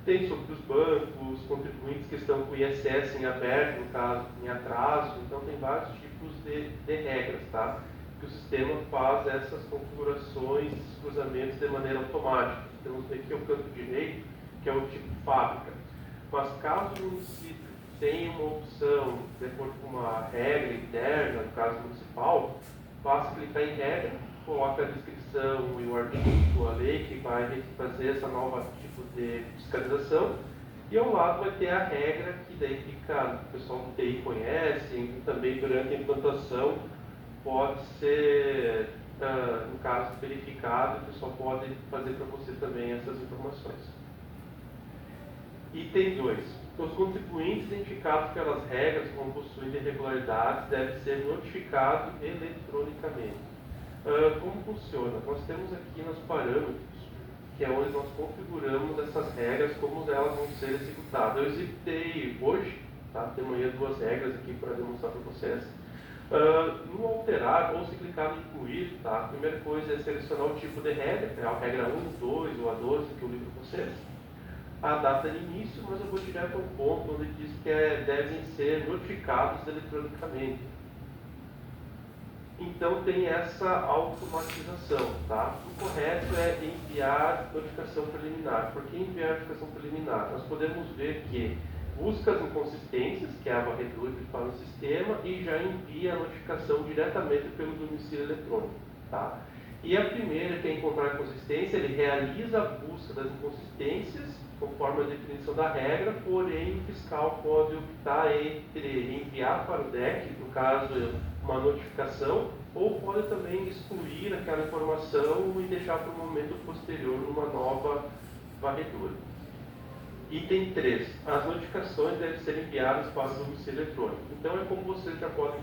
Tem sobre os bancos, contribuintes que estão com o ISS em aberto, no caso, em atraso. Então, tem vários tipos de regras, tá? Que o sistema faz essas configurações, esses cruzamentos de maneira automática. Temos aqui o canto direito, que é o tipo fábrica. Mas caso o município tenha uma opção, de acordo com uma regra interna, no caso municipal, basta clicar em regra, coloca a descrição e o artigo, a lei que vai fazer essa nova tipo de fiscalização, e ao lado vai ter a regra que daí fica, o pessoal do TI conhece, e também durante a implantação pode ser, no caso, verificado, o pessoal pode fazer para você também essas informações. Item 2. Os contribuintes identificados pelas regras como possuindo irregularidades devem ser notificados eletronicamente. Como funciona? Nós temos aqui nos parâmetros, que é onde nós configuramos essas regras, como elas vão ser executadas. Eu executei hoje, tá? Tem amanhã 2 regras aqui para demonstrar para vocês. No alterar, ou se clicar no incluir, tá? A primeira coisa é selecionar o tipo de regra, é a regra 1, 2 ou a 12 que eu li para vocês. A data de início, mas eu vou direto ao ponto onde diz que devem ser notificados eletronicamente. Então tem essa automatização, tá? O correto é enviar notificação preliminar. Por que enviar notificação preliminar? Nós podemos ver que busca as inconsistências, que é a varredura que faz no sistema, e já envia a notificação diretamente pelo domicílio eletrônico, tá? E a primeira, que é encontrar inconsistência, ele realiza a busca das inconsistências, conforme a definição da regra, porém o fiscal pode optar entre enviar para o DEC, no caso, uma notificação, ou pode também excluir aquela informação e deixar para um momento posterior uma nova varredura. Item 3. As notificações devem ser enviadas para o domicílio eletrônico. Então, é como vocês já podem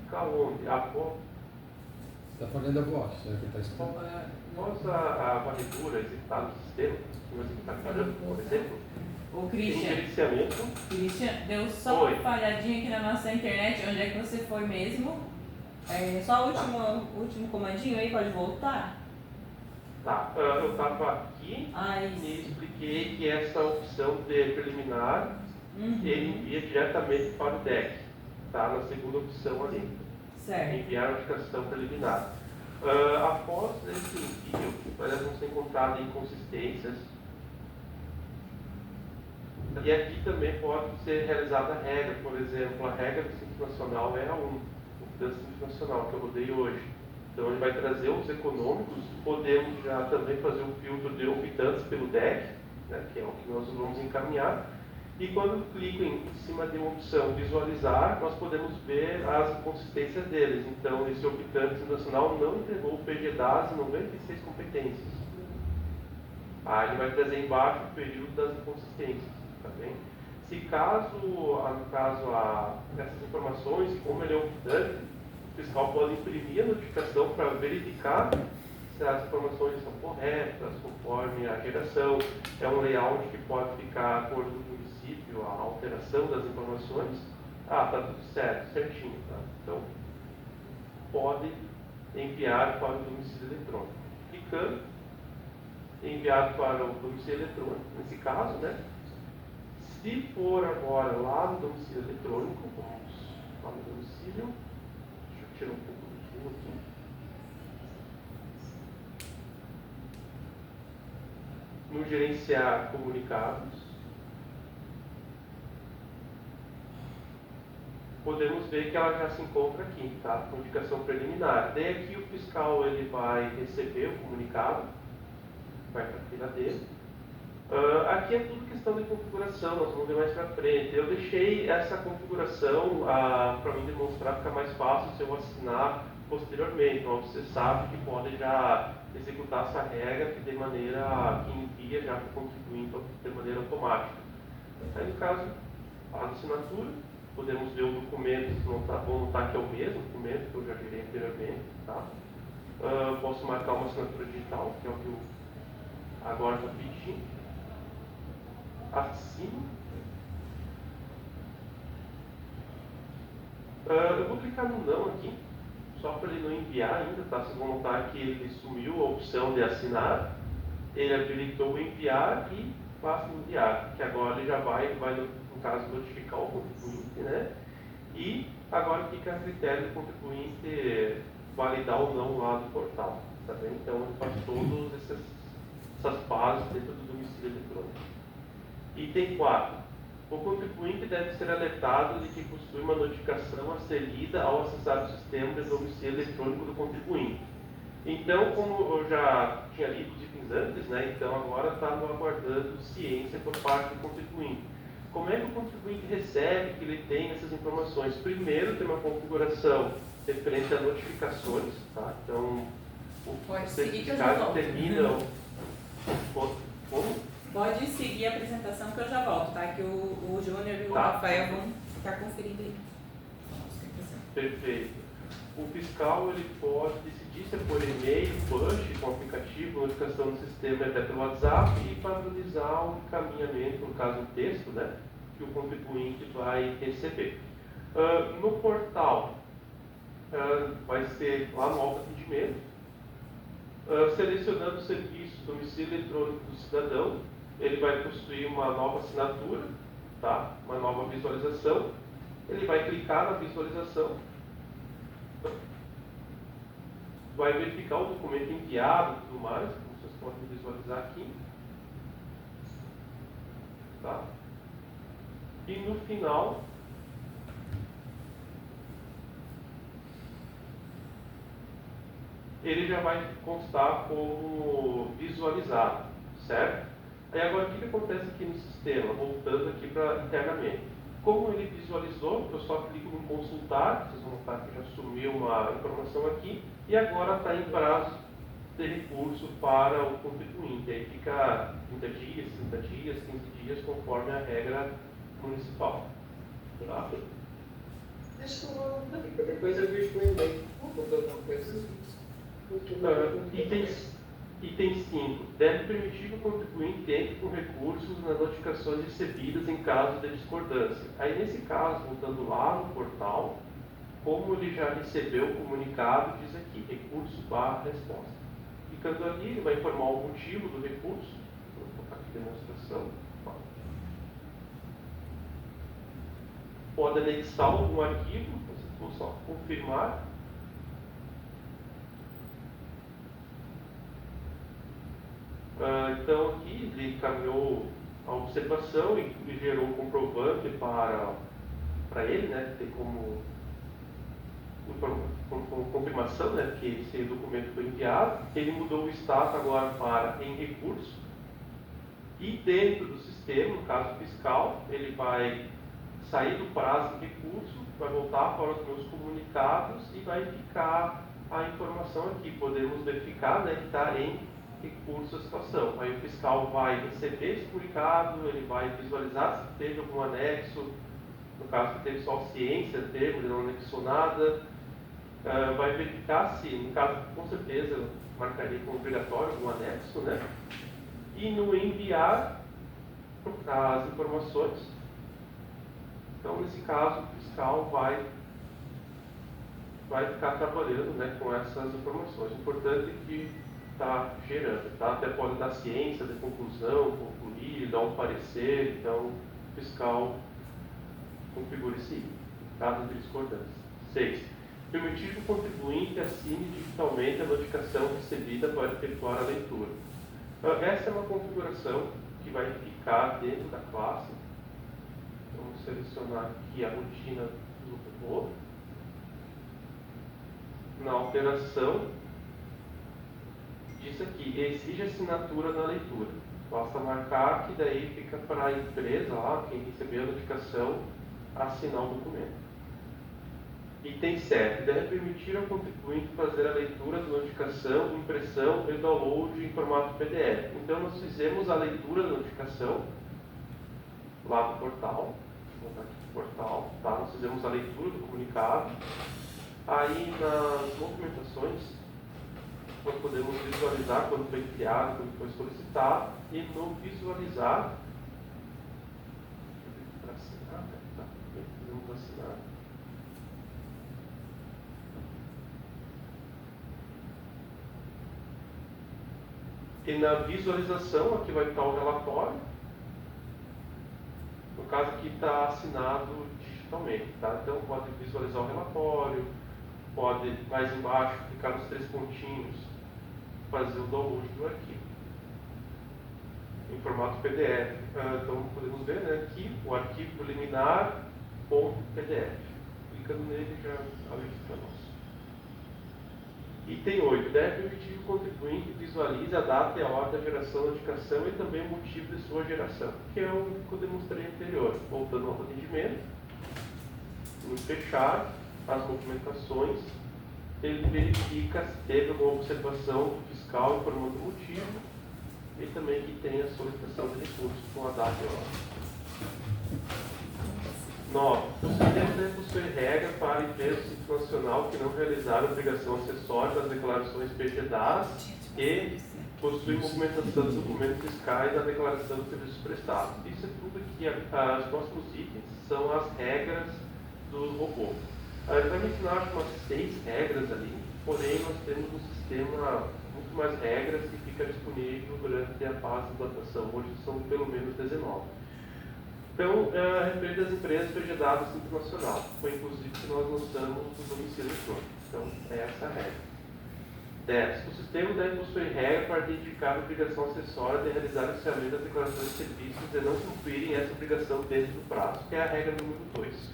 ficar onde? Está falando a voz, é o que está escrito. Após a varredura executada no sistema, que você está parando, por exemplo, O tem Christian, gerenciamento. deu só Oi. uma falhadinha aqui na nossa internet. Onde é que você foi mesmo? Só o último comandinho aí, pode voltar? Tá, eu estava aqui Isso. e expliquei que essa opção de preliminar, ele envia diretamente para o DEC, tá? Na segunda opção ali. Certo. Enviar a notificação preliminar. Após esse envio, elas vão ser encontradas inconsistências. E aqui também pode ser realizada a regra, por exemplo, a regra do Simples Nacional é a 1, o Simples Nacional que eu rodei hoje. Então ele vai trazer os econômicos, podemos já também fazer o filtro de optantes pelo DEC, né, que é o que nós vamos encaminhar. E quando clico em cima de uma opção visualizar, nós podemos ver as inconsistências deles. Então esse optante nacional não entregou o PGDAS e 96 competências. Ele vai trazer embaixo o período das inconsistências, tá bem? Se caso, no caso, essas informações, como ele é optante, o fiscal pode imprimir a notificação para verificar se as informações são corretas, conforme a geração. É um layout que pode ficar de acordo com o município, a alteração das informações. Tá tudo certo, certinho, tá? Então, pode enviar para o domicílio eletrônico. Clicando, enviado para o domicílio eletrônico, nesse caso, né? Se for agora lá no domicílio eletrônico, vamos lá no domicílio, deixa eu tirar um pouco do zoom aqui. No gerenciar comunicados, podemos ver que ela já se encontra aqui, tá? Com indicação preliminar. Daí aqui o fiscal ele vai receber o comunicado, vai para a fila dele. Aqui é tudo questão de configuração, nós vamos ver mais para frente. Eu deixei essa configuração para me demonstrar, ficar mais fácil se eu assinar posteriormente. Então você sabe que pode já executar essa regra de maneira que envia já para o contribuinte de maneira automática. Aí no caso, a assinatura, podemos ver o documento, vamos notar que é o mesmo documento que eu já gerei anteriormente. Tá? Posso marcar uma assinatura digital, que é o que eu agora estou pedindo. Assino. Eu vou clicar no não aqui, só para ele não enviar ainda, tá? Vocês vão notar que ele sumiu a opção de assinar, ele habilitou o enviar e basta enviar, que agora ele já vai no caso, notificar o contribuinte, né? E agora fica a critério do contribuinte validar ou não lá do portal, tá bem? Então ele faz todas essas bases dentro do domicílio eletrônico. Item 4. O contribuinte deve ser alertado de que possui uma notificação a ser lida ao acessar o sistema de domicílio eletrônico do contribuinte. Então, como eu já tinha lido os itens antes, né, então agora está aguardando ciência por parte do contribuinte. Como é que o contribuinte recebe que ele tem essas informações? Primeiro, tem uma configuração referente a notificações, tá? Então, o certificado termina como? Pode seguir a apresentação que eu já volto, tá? Que o Júnior e o Rafael vão estar conferindo aí. Perfeito. O fiscal ele pode decidir se é por e-mail, push, com aplicativo, notificação no sistema até pelo WhatsApp e padronizar o encaminhamento, no caso o texto, né? Que o contribuinte vai receber. No portal, vai ser lá no autoatendimento, selecionando o serviço domicílio eletrônico do cidadão. Ele vai possuir uma nova assinatura, tá? Uma nova visualização. Ele vai clicar na visualização, vai verificar o documento enviado e tudo mais, como vocês podem visualizar aqui. Tá? E no final, ele já vai constar como visualizado, certo? Aí agora o que acontece aqui no sistema, voltando aqui para internamente. Como ele visualizou, eu só clico em consultar, vocês vão notar que já sumiu uma informação aqui, e agora está em prazo de recurso para o contribuinte. Aí fica 30 dias, 30 dias, 15 dias, conforme a regra municipal. Tá? Deixa eu qualquer coisa eu vejo com ele. Vamos botar alguma coisa. Item 5. Deve permitir que o contribuinte entre com recursos nas notificações recebidas em caso de discordância. Aí, nesse caso, voltando lá no portal, como ele já recebeu o comunicado, diz aqui, recurso/resposta. Clicando ali, ele vai informar o motivo do recurso. Vou colocar aqui demonstração. Pode anexar algum arquivo, você for só confirmar. Então aqui ele encaminhou a observação e gerou um comprovante para ele, né, ter como confirmação, né, que esse documento foi enviado. Ele mudou o status agora para em recurso. E dentro do sistema, no caso fiscal, ele vai sair do prazo de recurso, vai voltar para os meus comunicados e vai ficar a informação aqui. Podemos verificar, né, que está em recurso a situação. Aí o fiscal vai receber esse comunicado, ele vai visualizar se teve algum anexo, no caso que teve só ciência, termo, ele não anexou nada, vai verificar se, no caso, com certeza, eu marcaria como obrigatório algum anexo, né? E no enviar as informações. Então, nesse caso, o fiscal vai ficar trabalhando, né, com essas informações. O importante é que está gerando, tá? Até pode dar ciência de conclusão, concluir, dar um parecer, então o fiscal configura esse item, caso de discordância. 6. Permitir que o contribuinte assine digitalmente a notificação recebida para efetuar a leitura. Essa é uma configuração que vai ficar dentro da classe. Vamos selecionar aqui a rotina do robô. Na alteração, diz aqui, exige assinatura na leitura. Basta marcar que daí fica para a empresa, lá, quem recebeu a notificação, assinar o documento. Item 7. Deve permitir ao contribuinte fazer a leitura da notificação, impressão e download em formato PDF. Então, nós fizemos a leitura da notificação lá do portal. Vou botar aqui no portal. Tá? Nós fizemos a leitura do comunicado. Aí, nas movimentações, nós podemos visualizar quando foi criado, quando foi solicitado. E no visualizar, para assinar, tá? Podemos assinar. E na visualização, aqui vai estar o relatório. No caso aqui está assinado digitalmente, tá? Então pode visualizar o relatório, pode mais embaixo clicar nos 3 pontinhos, fazer o download do arquivo em formato PDF. Então podemos ver, né, aqui o arquivo preliminar.pdf. Clicando nele já abre para nós. Item 8. Deve permitir que o contribuinte visualize a data e a hora da geração da notificação e também o motivo de sua geração, que é o que eu demonstrei anterior. Voltando ao atendimento, no fechar as movimentações, ele verifica se teve alguma observação do fiscal informando o motivo e também que tem a solicitação de recursos com a data e a hora. 9. O sistema deve possuir regra para empresas internacional que não realizaram obrigação acessória das declarações PGDAS e possuem movimentação dos documentos fiscais da declaração de serviços prestados. Isso é tudo aqui. Os próximos itens são as regras do robô. Ele vai me ensinar acho, umas 6 regras ali, porém nós temos um sistema muito mais regras que fica disponível durante a fase de implantação. Hoje são pelo menos 19. Então, a referente das empresas PGDAS internacional, foi inclusive que nós lançamos o domicílio eletrônico. Então, é essa a regra. 10. O sistema deve possuir regra para identificar a obrigação acessória de realizar o encerramento das declarações de serviços e não cumprirem essa obrigação dentro do prazo, que é a regra número 2.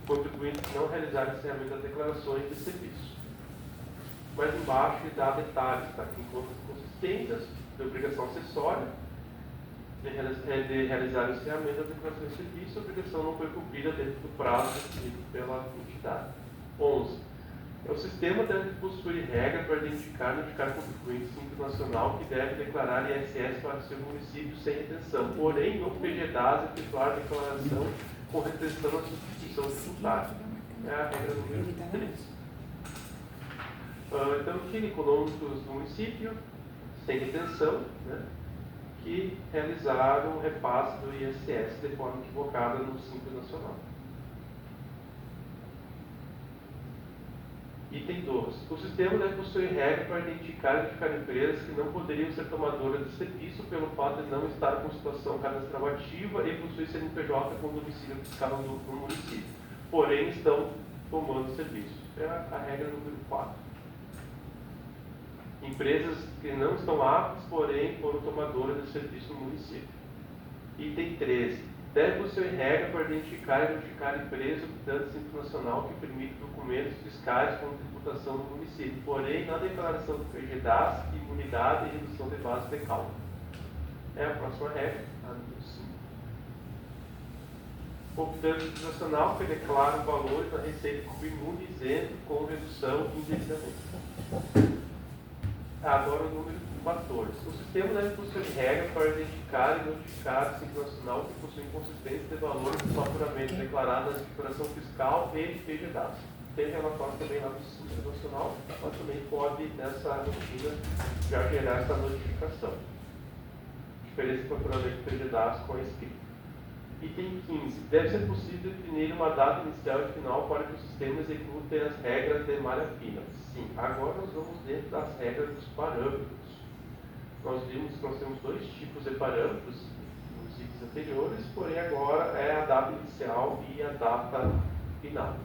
Contribuinte não realizar o encerramento das declarações de serviço. Mais embaixo ele dá detalhes, tá? Que encontra consistências de obrigação acessória, de realizar o encerramento das declarações de serviço, a obrigação não foi cumprida dentro do prazo definido pela entidade. 11. O sistema deve possuir regra para identificar e notificar contribuinte internacional que deve declarar ISS para seu município sem retenção, porém, no PGDAS efetuar a declaração com retenção na substituição tributária. É a regra número 3. Então, TIR econômicos do município, sem retenção, né, que realizaram o repasse do ISS de forma equivocada no Simples Nacional. Item 12. O sistema deve possuir regra para identificar e notificar empresas que não poderiam ser tomadoras de serviço pelo fato de não estar com situação cadastral ativa e possuir CNPJ com domicílio fiscal no município, porém estão tomando serviço. É a regra número 4. Empresas que não estão aptas, porém foram tomadoras de serviço no município. Item 13. deve possuir regra para identificar e notificar empresas optantes internacional que permite documentos fiscais com tributação no município, porém na declaração do PGDAS, imunidade e redução de base de cálculo. É a próxima regra, a número 5. Optante internacional que declara valores da receita como imune isento com redução indevidamente. Agora o número 14. O sistema deve possuir regra para identificar e notificar o Simples Nacional que possui inconsistência de valores do faturamento declarado na declaração fiscal e PGDAS. Tem relatório também lá do Simples Nacional, mas também pode, nessa rotina, já gerar essa notificação. Diferença de faturamento PGDAS com a escrita. Item 15. Deve ser possível definir uma data inicial e final para que o sistema execute as regras de malha fina. Sim, agora nós vamos dentro das regras dos parâmetros. Nós vimos que nós temos dois tipos de parâmetros nos itens anteriores, porém agora é a data inicial e a data final.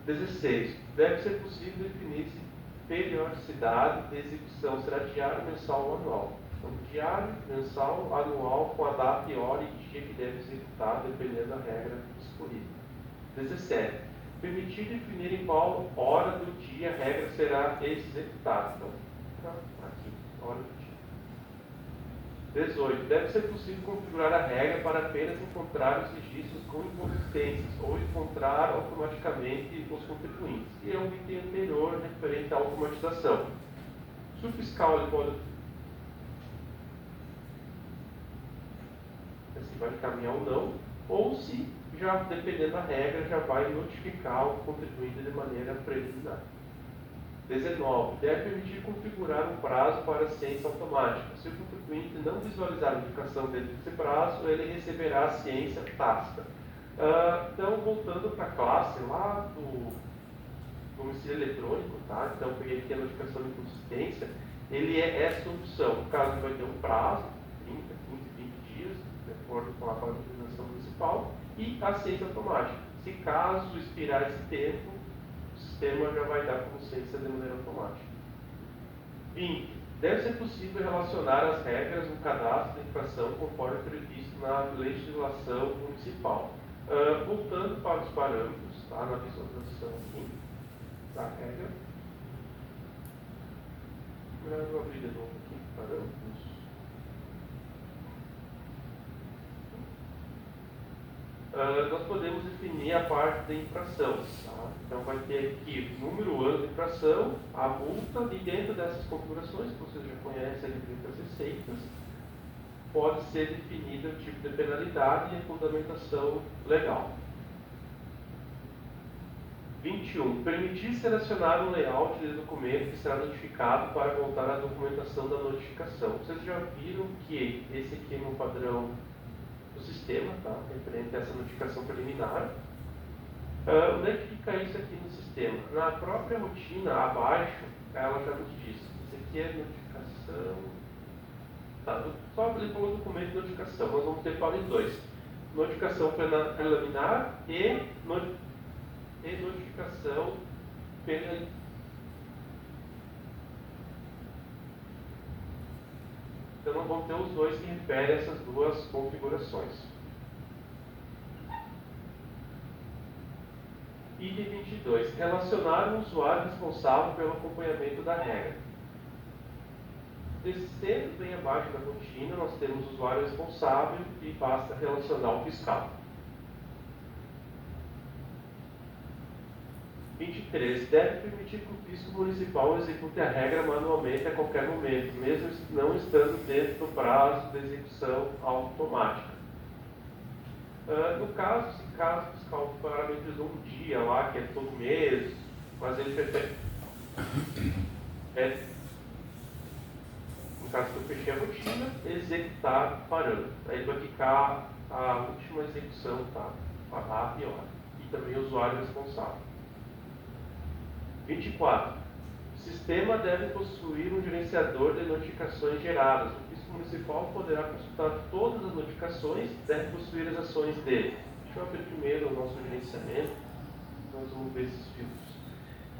16. Deve ser possível definir se periodicidade de execução será diário, mensal ou anual. Então, diário, mensal, anual, com a data e hora e dia que deve executar, dependendo da regra escolhida. 17. Permitir definir em qual hora do dia a regra será executada. Então, aqui, hora do dia. 18. Deve ser possível configurar a regra para apenas encontrar os registros com inconsistências ou encontrar automaticamente os contribuintes. E é um item anterior referente à automatização. Se o fiscal ele pode se vai encaminhar ou não, ou se, já dependendo da regra, já vai notificar o contribuinte de maneira preliminar. 19. Deve permitir configurar um prazo para a ciência automática. Se o contribuinte não visualizar a notificação dentro desse prazo, ele receberá a ciência tácita. Então, voltando para a classe lá do homicídio eletrônico, tá? Então, peguei aqui a notificação de inconsistência, ele é essa opção. No caso, ele vai ter um prazo, 30, 15, 20 dias, de acordo com a padronização municipal, e a ciência automática. Se caso expirar esse tempo, o sistema já vai dar como ciência de maneira automática. 20. Deve ser possível relacionar as regras no cadastro de infração conforme previsto na legislação municipal. Voltando para os parâmetros, tá? Na visualização aqui da regra. Eu vou abrir de novo aqui, parâmetros. Nós podemos definir a parte da infração. Tá? Então, vai ter aqui o número ano de infração, a multa, e dentro dessas configurações, que vocês já conhecem dentro das receitas, pode ser definido o tipo de penalidade e a fundamentação legal. 21. Permitir selecionar um layout de documento que será notificado para montar a documentação da notificação. Vocês já viram que esse aqui é um padrão do sistema, tá? Referente a essa notificação preliminar. Onde é que fica isso aqui no sistema? Na própria rotina, abaixo, ela já nos diz. Isso aqui é notificação. Tá? Só ele falou documento de notificação. Nós vamos ter para os dois: notificação preliminar e notificação penal. Então, nós vamos ter os dois que referem a essas duas configurações. Item 22. Relacionar o usuário responsável pelo acompanhamento da regra. Descendo bem abaixo da rotina, nós temos o usuário responsável e basta relacionar o fiscal. 23. Deve permitir que o fisco municipal execute a regra manualmente a qualquer momento, mesmo não estando dentro do prazo de execução automática. No caso, se caso o fiscal parametrizou um dia lá, que é todo mês, mas ele prefere. No caso que eu fechei a rotina, executar parâmetro. Aí vai ficar a última execução, tá? A data e hora. E também o usuário responsável. 24. O sistema deve possuir um gerenciador de notificações geradas. O fisco municipal poderá consultar todas as notificações e deve possuir as ações dele. Deixa eu abrir primeiro o nosso gerenciamento. Nós vamos ver esses filtros.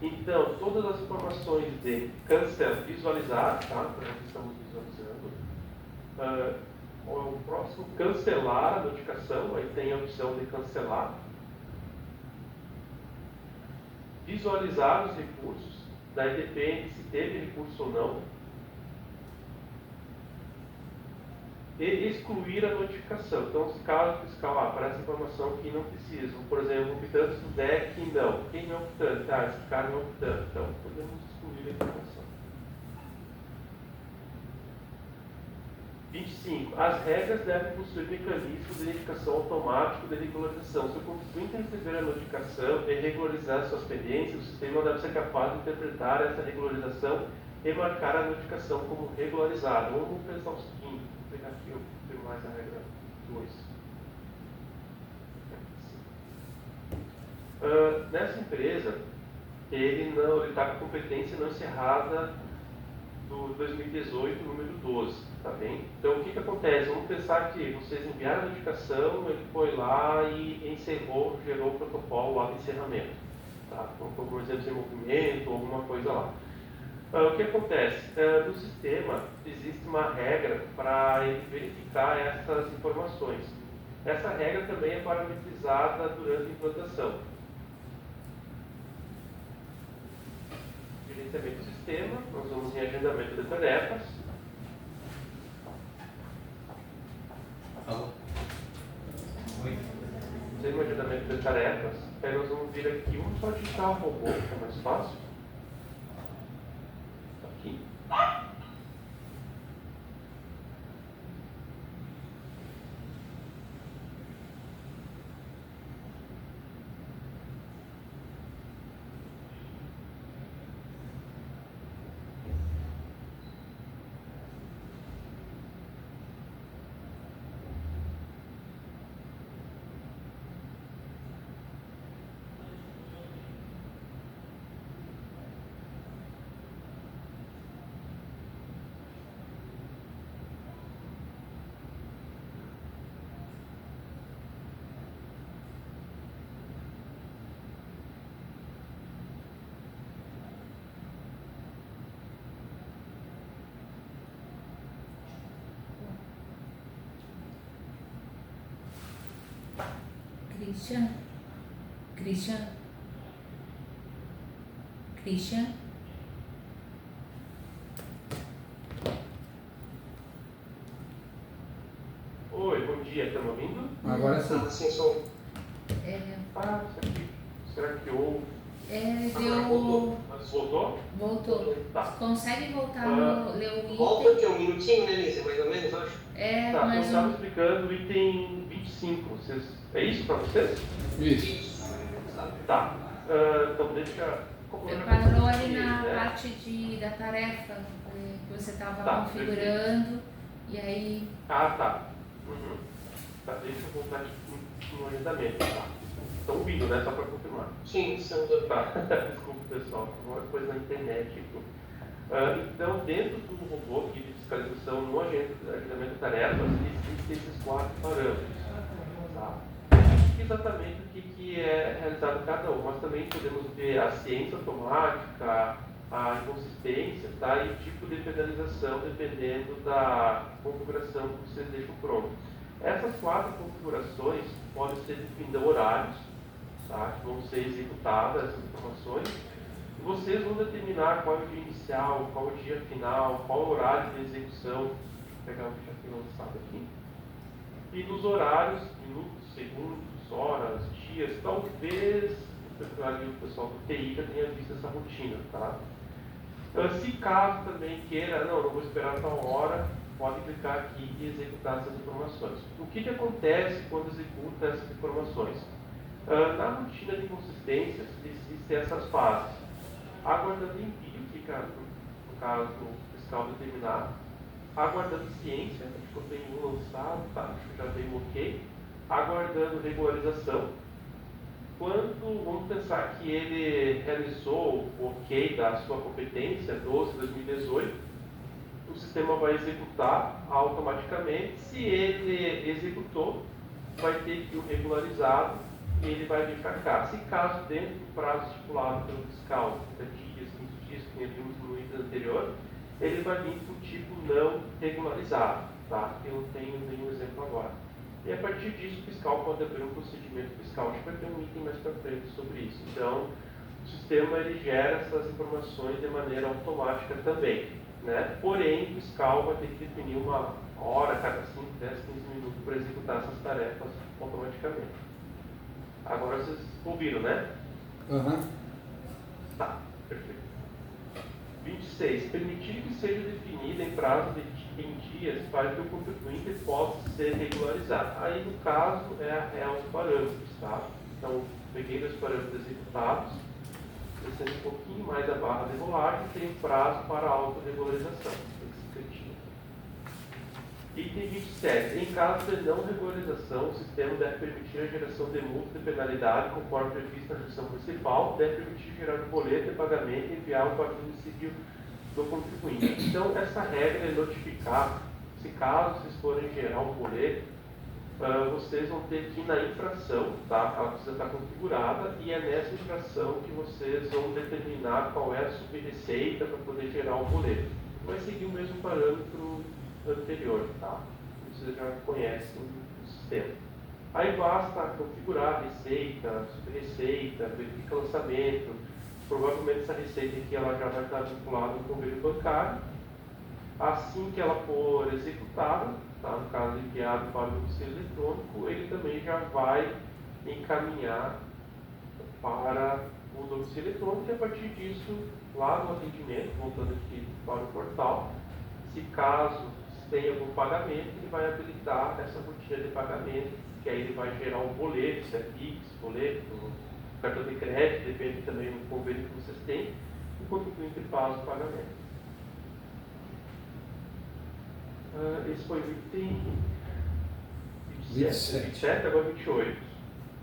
Então, todas as informações de cancela, visualizar, tá? Então, estamos visualizando. Qual é o próximo? posso cancelar a notificação, aí tem a opção de cancelar. Visualizar os recursos, daí depende se teve recurso ou não. E excluir a notificação. Então, caso o fiscal aparece informação que não precisa, por exemplo, optantes do DEC, não. Quem não é optante? Esse cara não é optante. Então, podemos excluir a informação. 25. As regras devem possuir mecanismos de verificação automático de regularização. Se o contribuinte receber a notificação e regularizar suas pendências, o sistema deve ser capaz de interpretar essa regularização e marcar a notificação como regularizada. Vamos pensar o seguinte, vou pegar aqui, eu tenho mais a regra 2. Nessa empresa, ele está com a competência não encerrada do 2018, número 12, tá bem? Então, o que acontece? Vamos pensar que vocês enviaram a notificação, ele foi lá e encerrou, gerou o protocolo lá de encerramento, tá? Então, por exemplo, sem movimento, alguma coisa lá. O que acontece? No sistema, existe uma regra para ele verificar essas informações. Essa regra também é parametrizada durante a implantação. Gerenciamento do sistema, nós vamos em agendamento de tarefas. Tem um agendamento de tarefas, aí nós vamos vir aqui, vamos só digitar o robô, que é mais fácil. Aqui. Christian. Oi, bom dia, estão me ouvindo? Agora sim. Sim, som. Será que houve? Deu. Voltou? Voltou. Tá. Consegue voltar no ler o item? Volta aqui um minutinho, né, Lícia? Mais ou menos, acho. Tá, mais eu estava explicando o item 25. É isso para vocês? Isso. Tá. Então deixa. Parou ali na né? parte da tarefa que você estava Tá, configurando e aí. Tá. Uhum. Tá, deixa eu voltar aqui no agendamento. Tá. Estão ouvindo, né? Só para confirmar. Sim, estamos ouvindo. Tá. Desculpa, pessoal. Alguma coisa na internet aqui. Então, dentro do robô aqui de fiscalização no agendamento de tarefas, existem esses 4 parâmetros. Tá? Exatamente o que é realizado cada um. Nós também podemos ver a ciência automática, a inconsistência, tá? E o tipo de penalização dependendo da configuração que vocês deixam pronto. Essas 4 configurações podem ser definidas horários, tá? Que vão ser executadas essas informações. E vocês vão determinar qual é o dia inicial, qual é o dia final, qual é o horário de execução. Vou pegar o que já foi lançado aqui. E nos horários, minutos, segundos, horas, dias, talvez ali o pessoal do TI já tenha visto essa rotina, tá? Se caso também queira, não vou esperar tal hora, pode clicar aqui e executar essas informações. O que acontece quando executa essas informações? Na rotina de inconsistências, existem essas fases. Aguardando envio, fica no caso do fiscal determinar. Aguardando ciência, acho que eu tenho um lançado, tá? Acho que já veio ok. Aguardando regularização. Quando vamos pensar que ele realizou o ok da sua competência, 12/2018, o sistema vai executar automaticamente. Se ele executou, vai ter que o regularizado e ele vai vir para cá. Se caso dentro do prazo estipulado pelo fiscal, 30 dias, 15 dias, que vimos no item anterior, ele vai vir com o tipo não regularizado. tá? Eu não tenho nenhum exemplo agora. E a partir disso, o fiscal pode abrir um procedimento fiscal. A gente vai ter um item mais para frente sobre isso. Então, o sistema ele gera essas informações de maneira automática também, né? Porém, o fiscal vai ter que definir uma hora, cada 5, 10, 15 minutos para executar essas tarefas automaticamente. Agora vocês ouviram, né? Aham. Tá, perfeito. 26. Permitir que seja definida em prazo em dias para que o contribuinte possa ser regularizado. Aí, no caso, é os parâmetros, tá? Então, peguei os parâmetros executados, descendo um pouquinho mais a barra de rolagem, tem um prazo para a autorregularização. Item 27. Em caso de não regularização, o sistema deve permitir a geração de multa de penalidade, conforme previsto na legislação municipal, deve permitir gerar um boleto de pagamento e enviar o pagamento civil do contribuinte. Então, essa regra é notificar, se caso vocês forem gerar um boleto, vocês vão ter que ir na infração, tá? Ela precisa estar configurada e é nessa infração que vocês vão determinar qual é a subreceita para poder gerar o boleto. Vai seguir o mesmo parâmetro anterior, tá? Vocês já conhecem o sistema. Aí basta configurar a receita, subreceita, verifica o lançamento. Provavelmente essa receita aqui ela já vai estar vinculada ao convênio bancário. Assim que ela for executada, tá? No caso enviado para o domicílio eletrônico, ele também já vai encaminhar para o domicílio eletrônico e a partir disso, lá no atendimento, voltando aqui para o portal, se caso tem algum pagamento, ele vai habilitar essa rotina de pagamento, que aí ele vai gerar um boleto, se é Pix, boleto, cartão de crédito, depende também do convênio que vocês têm, e o contribuinte faz o pagamento. Esse foi o item 27, agora 28.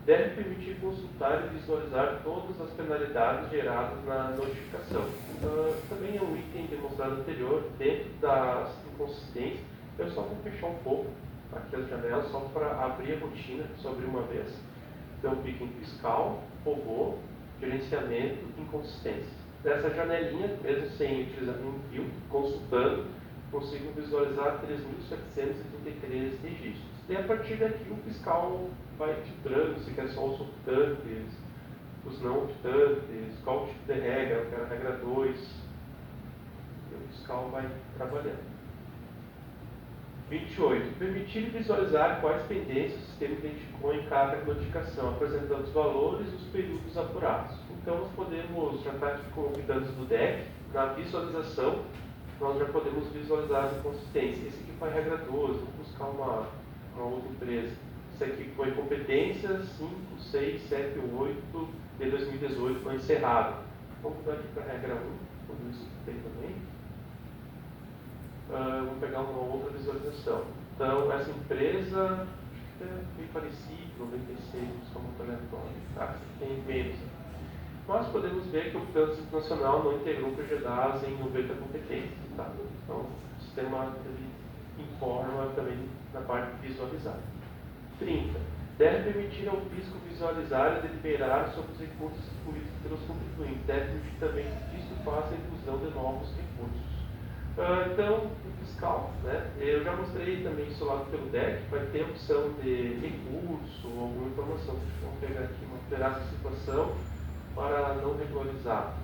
Deve permitir consultar e visualizar todas as penalidades geradas na notificação. Também é um item demonstrado anterior, dentro das inconsistências. Eu só vou fechar um pouco aqui as janelas, só para abrir a rotina, só abrir uma vez. Então, clique em fiscal, robô, gerenciamento, inconsistências. Dessa janelinha, mesmo sem utilizar nenhum filtro, consultando, consigo visualizar 3.733 registros. E a partir daqui o fiscal vai filtrando se quer só os optantes, os não optantes, qual tipo de regra, eu quero a regra 2. E o fiscal vai trabalhando. 28. Permitir visualizar quais pendências o sistema identificou em cada notificação, apresentando os valores e os períodos apurados. Então nós podemos, já está aqui com cuidados do DEC, na visualização, nós já podemos visualizar as inconsistências. Esse aqui foi a regra 12, vou buscar uma outra empresa. Esse aqui foi competências 5, 6, 7, 8 de 2018, foi encerrado. Vamos mudar aqui para a regra 1, quando isso tem também. Vamos pegar uma outra visualização. Então, essa empresa, acho que é bem parecido, 96, buscar uma aleatória. Tá? Tem menos. Nós podemos ver que o Plano Internacional não integrou o PGDAS em 90 competências. Tá? Então, o sistema ele informa também na parte de visualizar. 30. Deve permitir ao fisco visualizar e deliberar sobre os recursos distribuídos pelos contribuintes. Deve permitir também que isso faça a inclusão de novos recursos. Então, o fiscal, né, eu já mostrei também isso lá pelo DEC, vai ter a opção de recurso ou alguma informação. Vamos pegar aqui, alterar essa situação para não regularizar.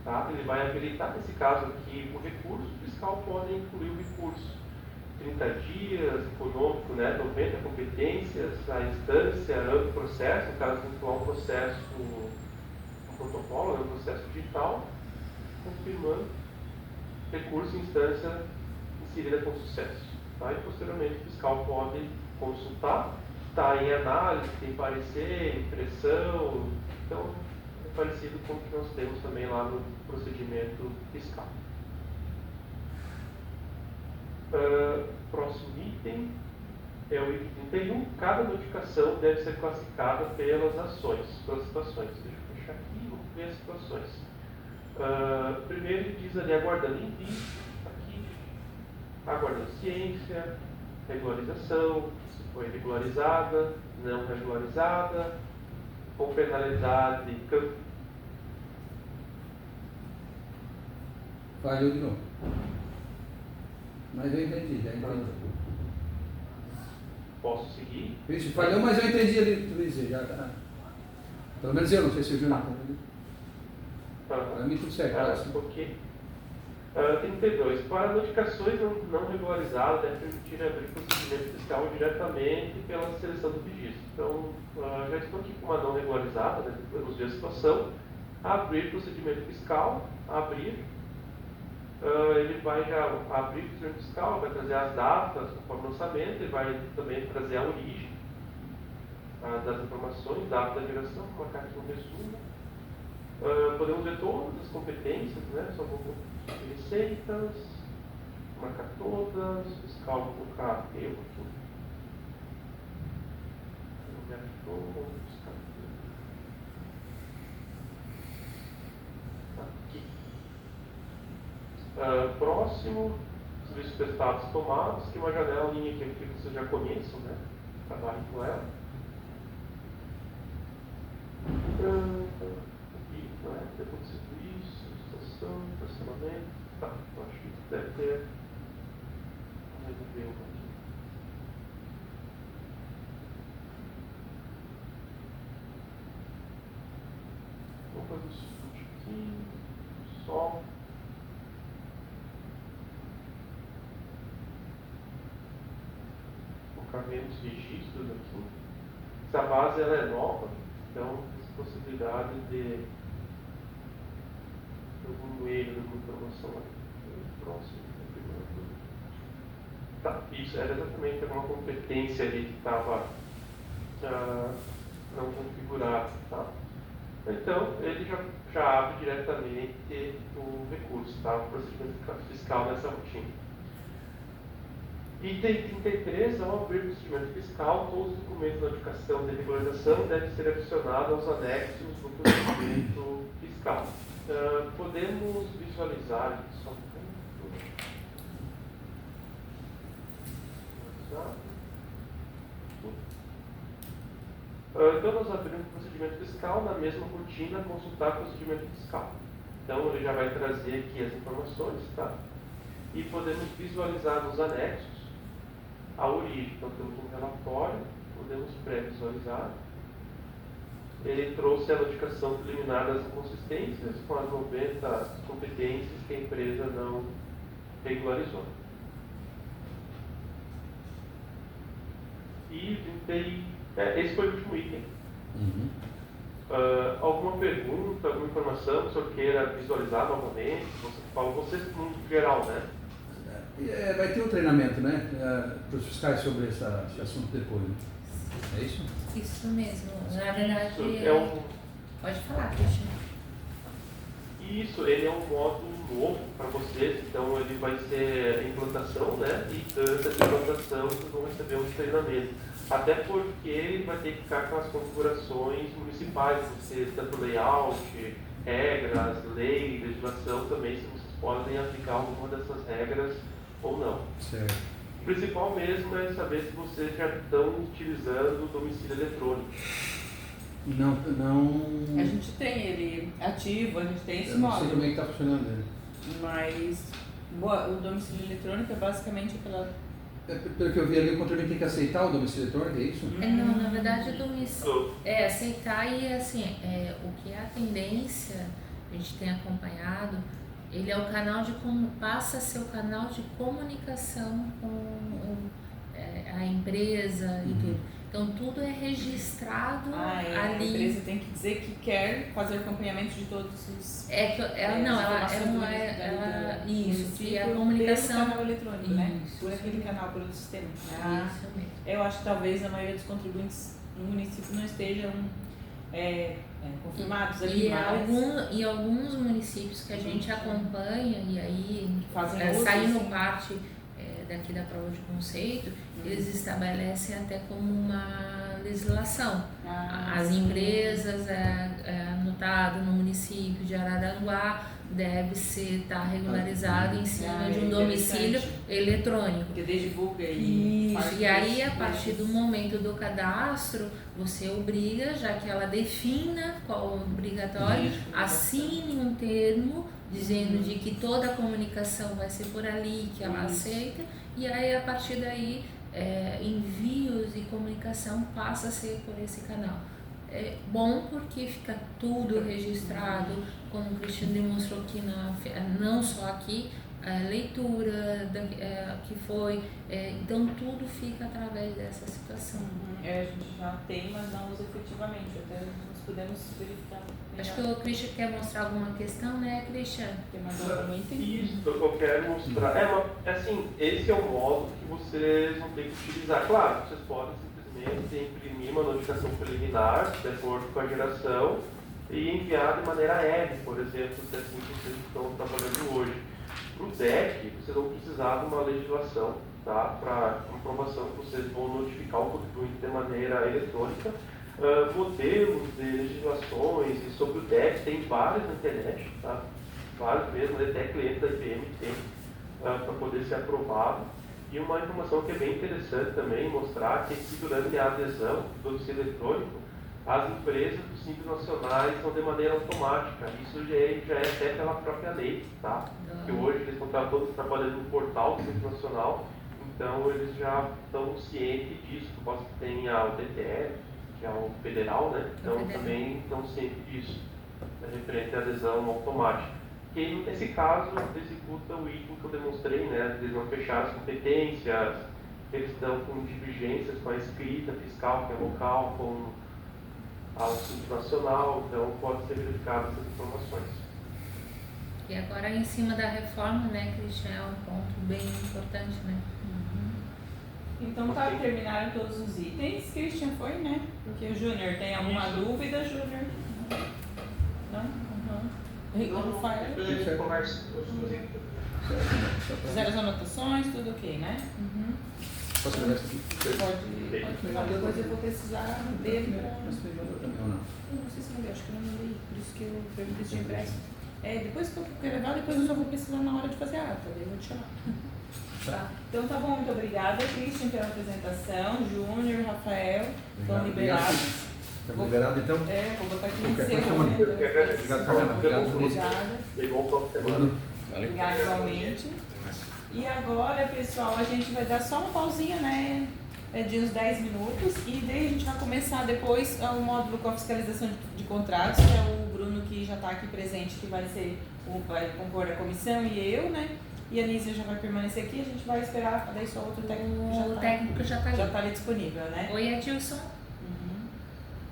Tá? Ele vai habilitar, nesse caso aqui, o recurso, o fiscal pode incluir o recurso. 30 dias, econômico, né? 90 competências, a instância, ano processo, no caso, vincular um processo, um protocolo, um processo digital, confirmando recurso e instância inserida com sucesso. Tá? E posteriormente o fiscal pode consultar, está em análise, tem parecer, impressão, então é parecido com o que nós temos também lá no procedimento fiscal. Próximo item é o item 31. Cada notificação deve ser classificada pelas ações, pelas situações. Deixa eu fechar aqui, vamos ver as situações. Primeiro ele diz ali aguardando envio, aqui, aguardando ciência, regularização, se foi regularizada, não regularizada, com penalidade Falhou de novo. Mas eu entendi, já entendi. Posso seguir? Vixe, falhou, mas eu entendi ali, Luiz, já tá. Pelo menos eu, não sei se o Júnior entendeu. Para mim tudo certo. Ok. 32. Para notificações não regularizadas, deve permitir abrir procedimento fiscal diretamente pela seleção do registro. Então, já estou aqui com uma não regularizada, né, vamos ver a situação. Abrir procedimento fiscal, abrir. Ele vai já abrir o procedimento fiscal, vai trazer as datas conforme o orçamento, ele vai também trazer a origem das informações, data da geração, colocar aqui um resumo. Podemos ver todas as competências, né? Só vou receitas, marcar todas, fiscal, vou colocar eu aqui. Aqui. Próximo, serviços prestados tomados, que é uma janelinha que vocês já conheçam, né? Trabalhem com ela. Depois de serviço, estação, estacionamento. Tá, eu acho que deve ter. Vamos resolver um aqui. Vamos fazer o seguinte aqui. Só. Colocar menos registros aqui. Essa base ela é nova, então tem possibilidade de algum erro, alguma informação próximo. Tá, isso era exatamente uma competência ali que estava não configurada, tá? Então, ele já abre diretamente o recurso, tá? O procedimento fiscal nessa rotina. Item 33, ao abrir o procedimento fiscal, todos os documentos de notificação de regularização devem ser adicionados aos anexos do procedimento fiscal. Podemos visualizar aqui só um pouco. Então, nós abrimos o procedimento fiscal na mesma rotina, consultar o procedimento fiscal. Então, ele já vai trazer aqui as informações, tá? E podemos visualizar nos anexos a origem. Então, temos um relatório, podemos pré-visualizar. Ele trouxe a notificação preliminar das inconsistências com as 90 competências que a empresa não regularizou. E esse foi o último item. Uhum. Alguma pergunta, alguma informação que o senhor queira visualizar novamente? Você no geral, né? Vai ter um treinamento, né? Para os fiscais sobre esse assunto depois. Né? É isso? Isso mesmo. Na verdade, pode falar, Cristian. Isso, ele é um módulo novo para vocês, então ele vai ser implantação, né? E durante essa implantação vocês vão receber um treinamento. Até porque ele vai ter que ficar com as configurações municipais de vocês, tanto layout, regras, lei, legislação também, se vocês podem aplicar alguma dessas regras ou não. Certo. O principal mesmo é saber se vocês já estão utilizando o domicílio eletrônico. A gente tem ele ativo, a gente tem esse eu não sei módulo. como é que está funcionando ele. Mas o domicílio eletrônico é basicamente aquela. Pelo que eu vi ali, o contribuinte tem que aceitar o domicílio eletrônico, é isso? Não, na verdade, o domicílio é aceitar e assim, o que é a tendência, a gente tem acompanhado, ele é o canal passa a ser o canal de comunicação com a empresa e tudo. Então, tudo é registrado ali. A empresa tem que dizer que quer fazer acompanhamento de todos os. Isso, que a comunicação. Pelo canal eletrônico, né? Isso, por aquele canal, pelo sistema. Isso mesmo. Eu acho que talvez a maioria dos contribuintes no município não estejam confirmados ali, e alguns municípios que a gente acompanha, e aí saindo parte daqui da prova de conceito, eles estabelecem até como uma legislação. As empresas, anotado no município de Araranguá, deve estar regularizado em cima de um domicílio eletrônico. Porque divulga aí. Isso, e aí a partir do momento do cadastro, você obriga, já que ela defina qual é obrigatório, assine um termo dizendo de que toda a comunicação vai ser por ali, que ela aceita, e aí a partir daí envios e comunicação passa a ser por esse canal. É bom porque fica tudo registrado, como o Cristiano demonstrou aqui, não só aqui, a leitura que foi, então tudo fica através dessa situação. A gente já tem, mas não usa efetivamente, até nós podemos verificar. Acho que o Cristian quer mostrar alguma questão, né, Cristian? Tem mais algum item? Isso, eu quero mostrar. Assim, esse é o modo que vocês vão ter que utilizar. Claro, vocês podem simplesmente imprimir uma notificação preliminar, de acordo com a geração, e enviar de maneira web, por exemplo, se é assim que vocês estão trabalhando hoje. Para o DEC, vocês vão precisar de uma legislação, tá? Para comprovação que vocês vão notificar o contribuinte de maneira eletrônica. Modelos de legislações e sobre o DEC, tem vários na internet, tá? Vários mesmo, até clientes da IBM tem para poder ser aprovado. E uma informação que é bem interessante também, mostrar que durante a adesão do domicílio eletrônico, as empresas dos Simples Nacionais são de maneira automática. Isso já é até pela própria lei, tá? Que hoje eles estão todos trabalhando no portal do Simples Nacional, então eles já estão cientes disso, por causa que tem o DTE, que é o federal, né? Então também estão cientes disso, referente à adesão automática. Que nesse caso executa o item que eu demonstrei, né? Eles vão fechar as competências, eles estão com divergências com a escrita fiscal, que é local, com ao Simples Nacional, então pode ser verificado essas informações. E agora em cima da reforma, né, Cristian, é um ponto bem importante, né? Então tá, terminaram todos os itens. Christian foi, né? Porque o Júnior tem alguma dúvida, Júnior? Não? Fizeram as anotações, tudo ok, né? Posso levar isso aqui? Pode falar, depois eu vou precisar dele. Ou não? Eu não sei se eu acho que eu não mandei, por isso que eu perguntei se tinha impresso. Depois que eu quero levar, depois eu só vou precisar na hora de fazer a ata, daí eu vou te chamar. Tá. Então tá bom, muito obrigada, Christian, pela apresentação, Júnior, Rafael, estão liberados. Estão liberados então? Vou botar aqui em Obrigado, Obrigada. Obrigada igualmente. E agora, pessoal, a gente vai dar só uma pausinha, né? De uns 10 minutos, e daí a gente vai começar depois o módulo com a fiscalização de contratos, que é o Bruno que já está aqui presente, que vai compor a comissão, e eu, né? E a Nízia já vai permanecer aqui, a gente vai esperar, daí só outro técnico que já está ali disponível, né? Oi, Adilson.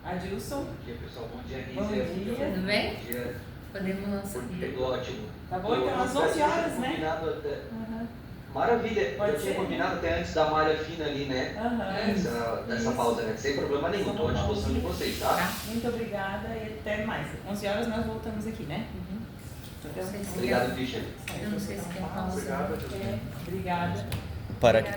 Adilson. Bom dia, pessoal. Bom dia, Nízia. Bom dia. Tudo bem? Bom dia. Podemos lançar. Tudo ótimo. Tá bom? Então, às 11 horas, né? Maravilha. Pode Eu tinha ser. combinado até antes da malha fina ali, né? Dessa pausa, né? Sem problema nenhum. Estou à disposição de vocês, tá? Muito obrigada e até mais. 11 horas nós voltamos aqui, né? Então, Obrigado, Christian. Eu não sei se tem pausa. Obrigado. Obrigada. Para que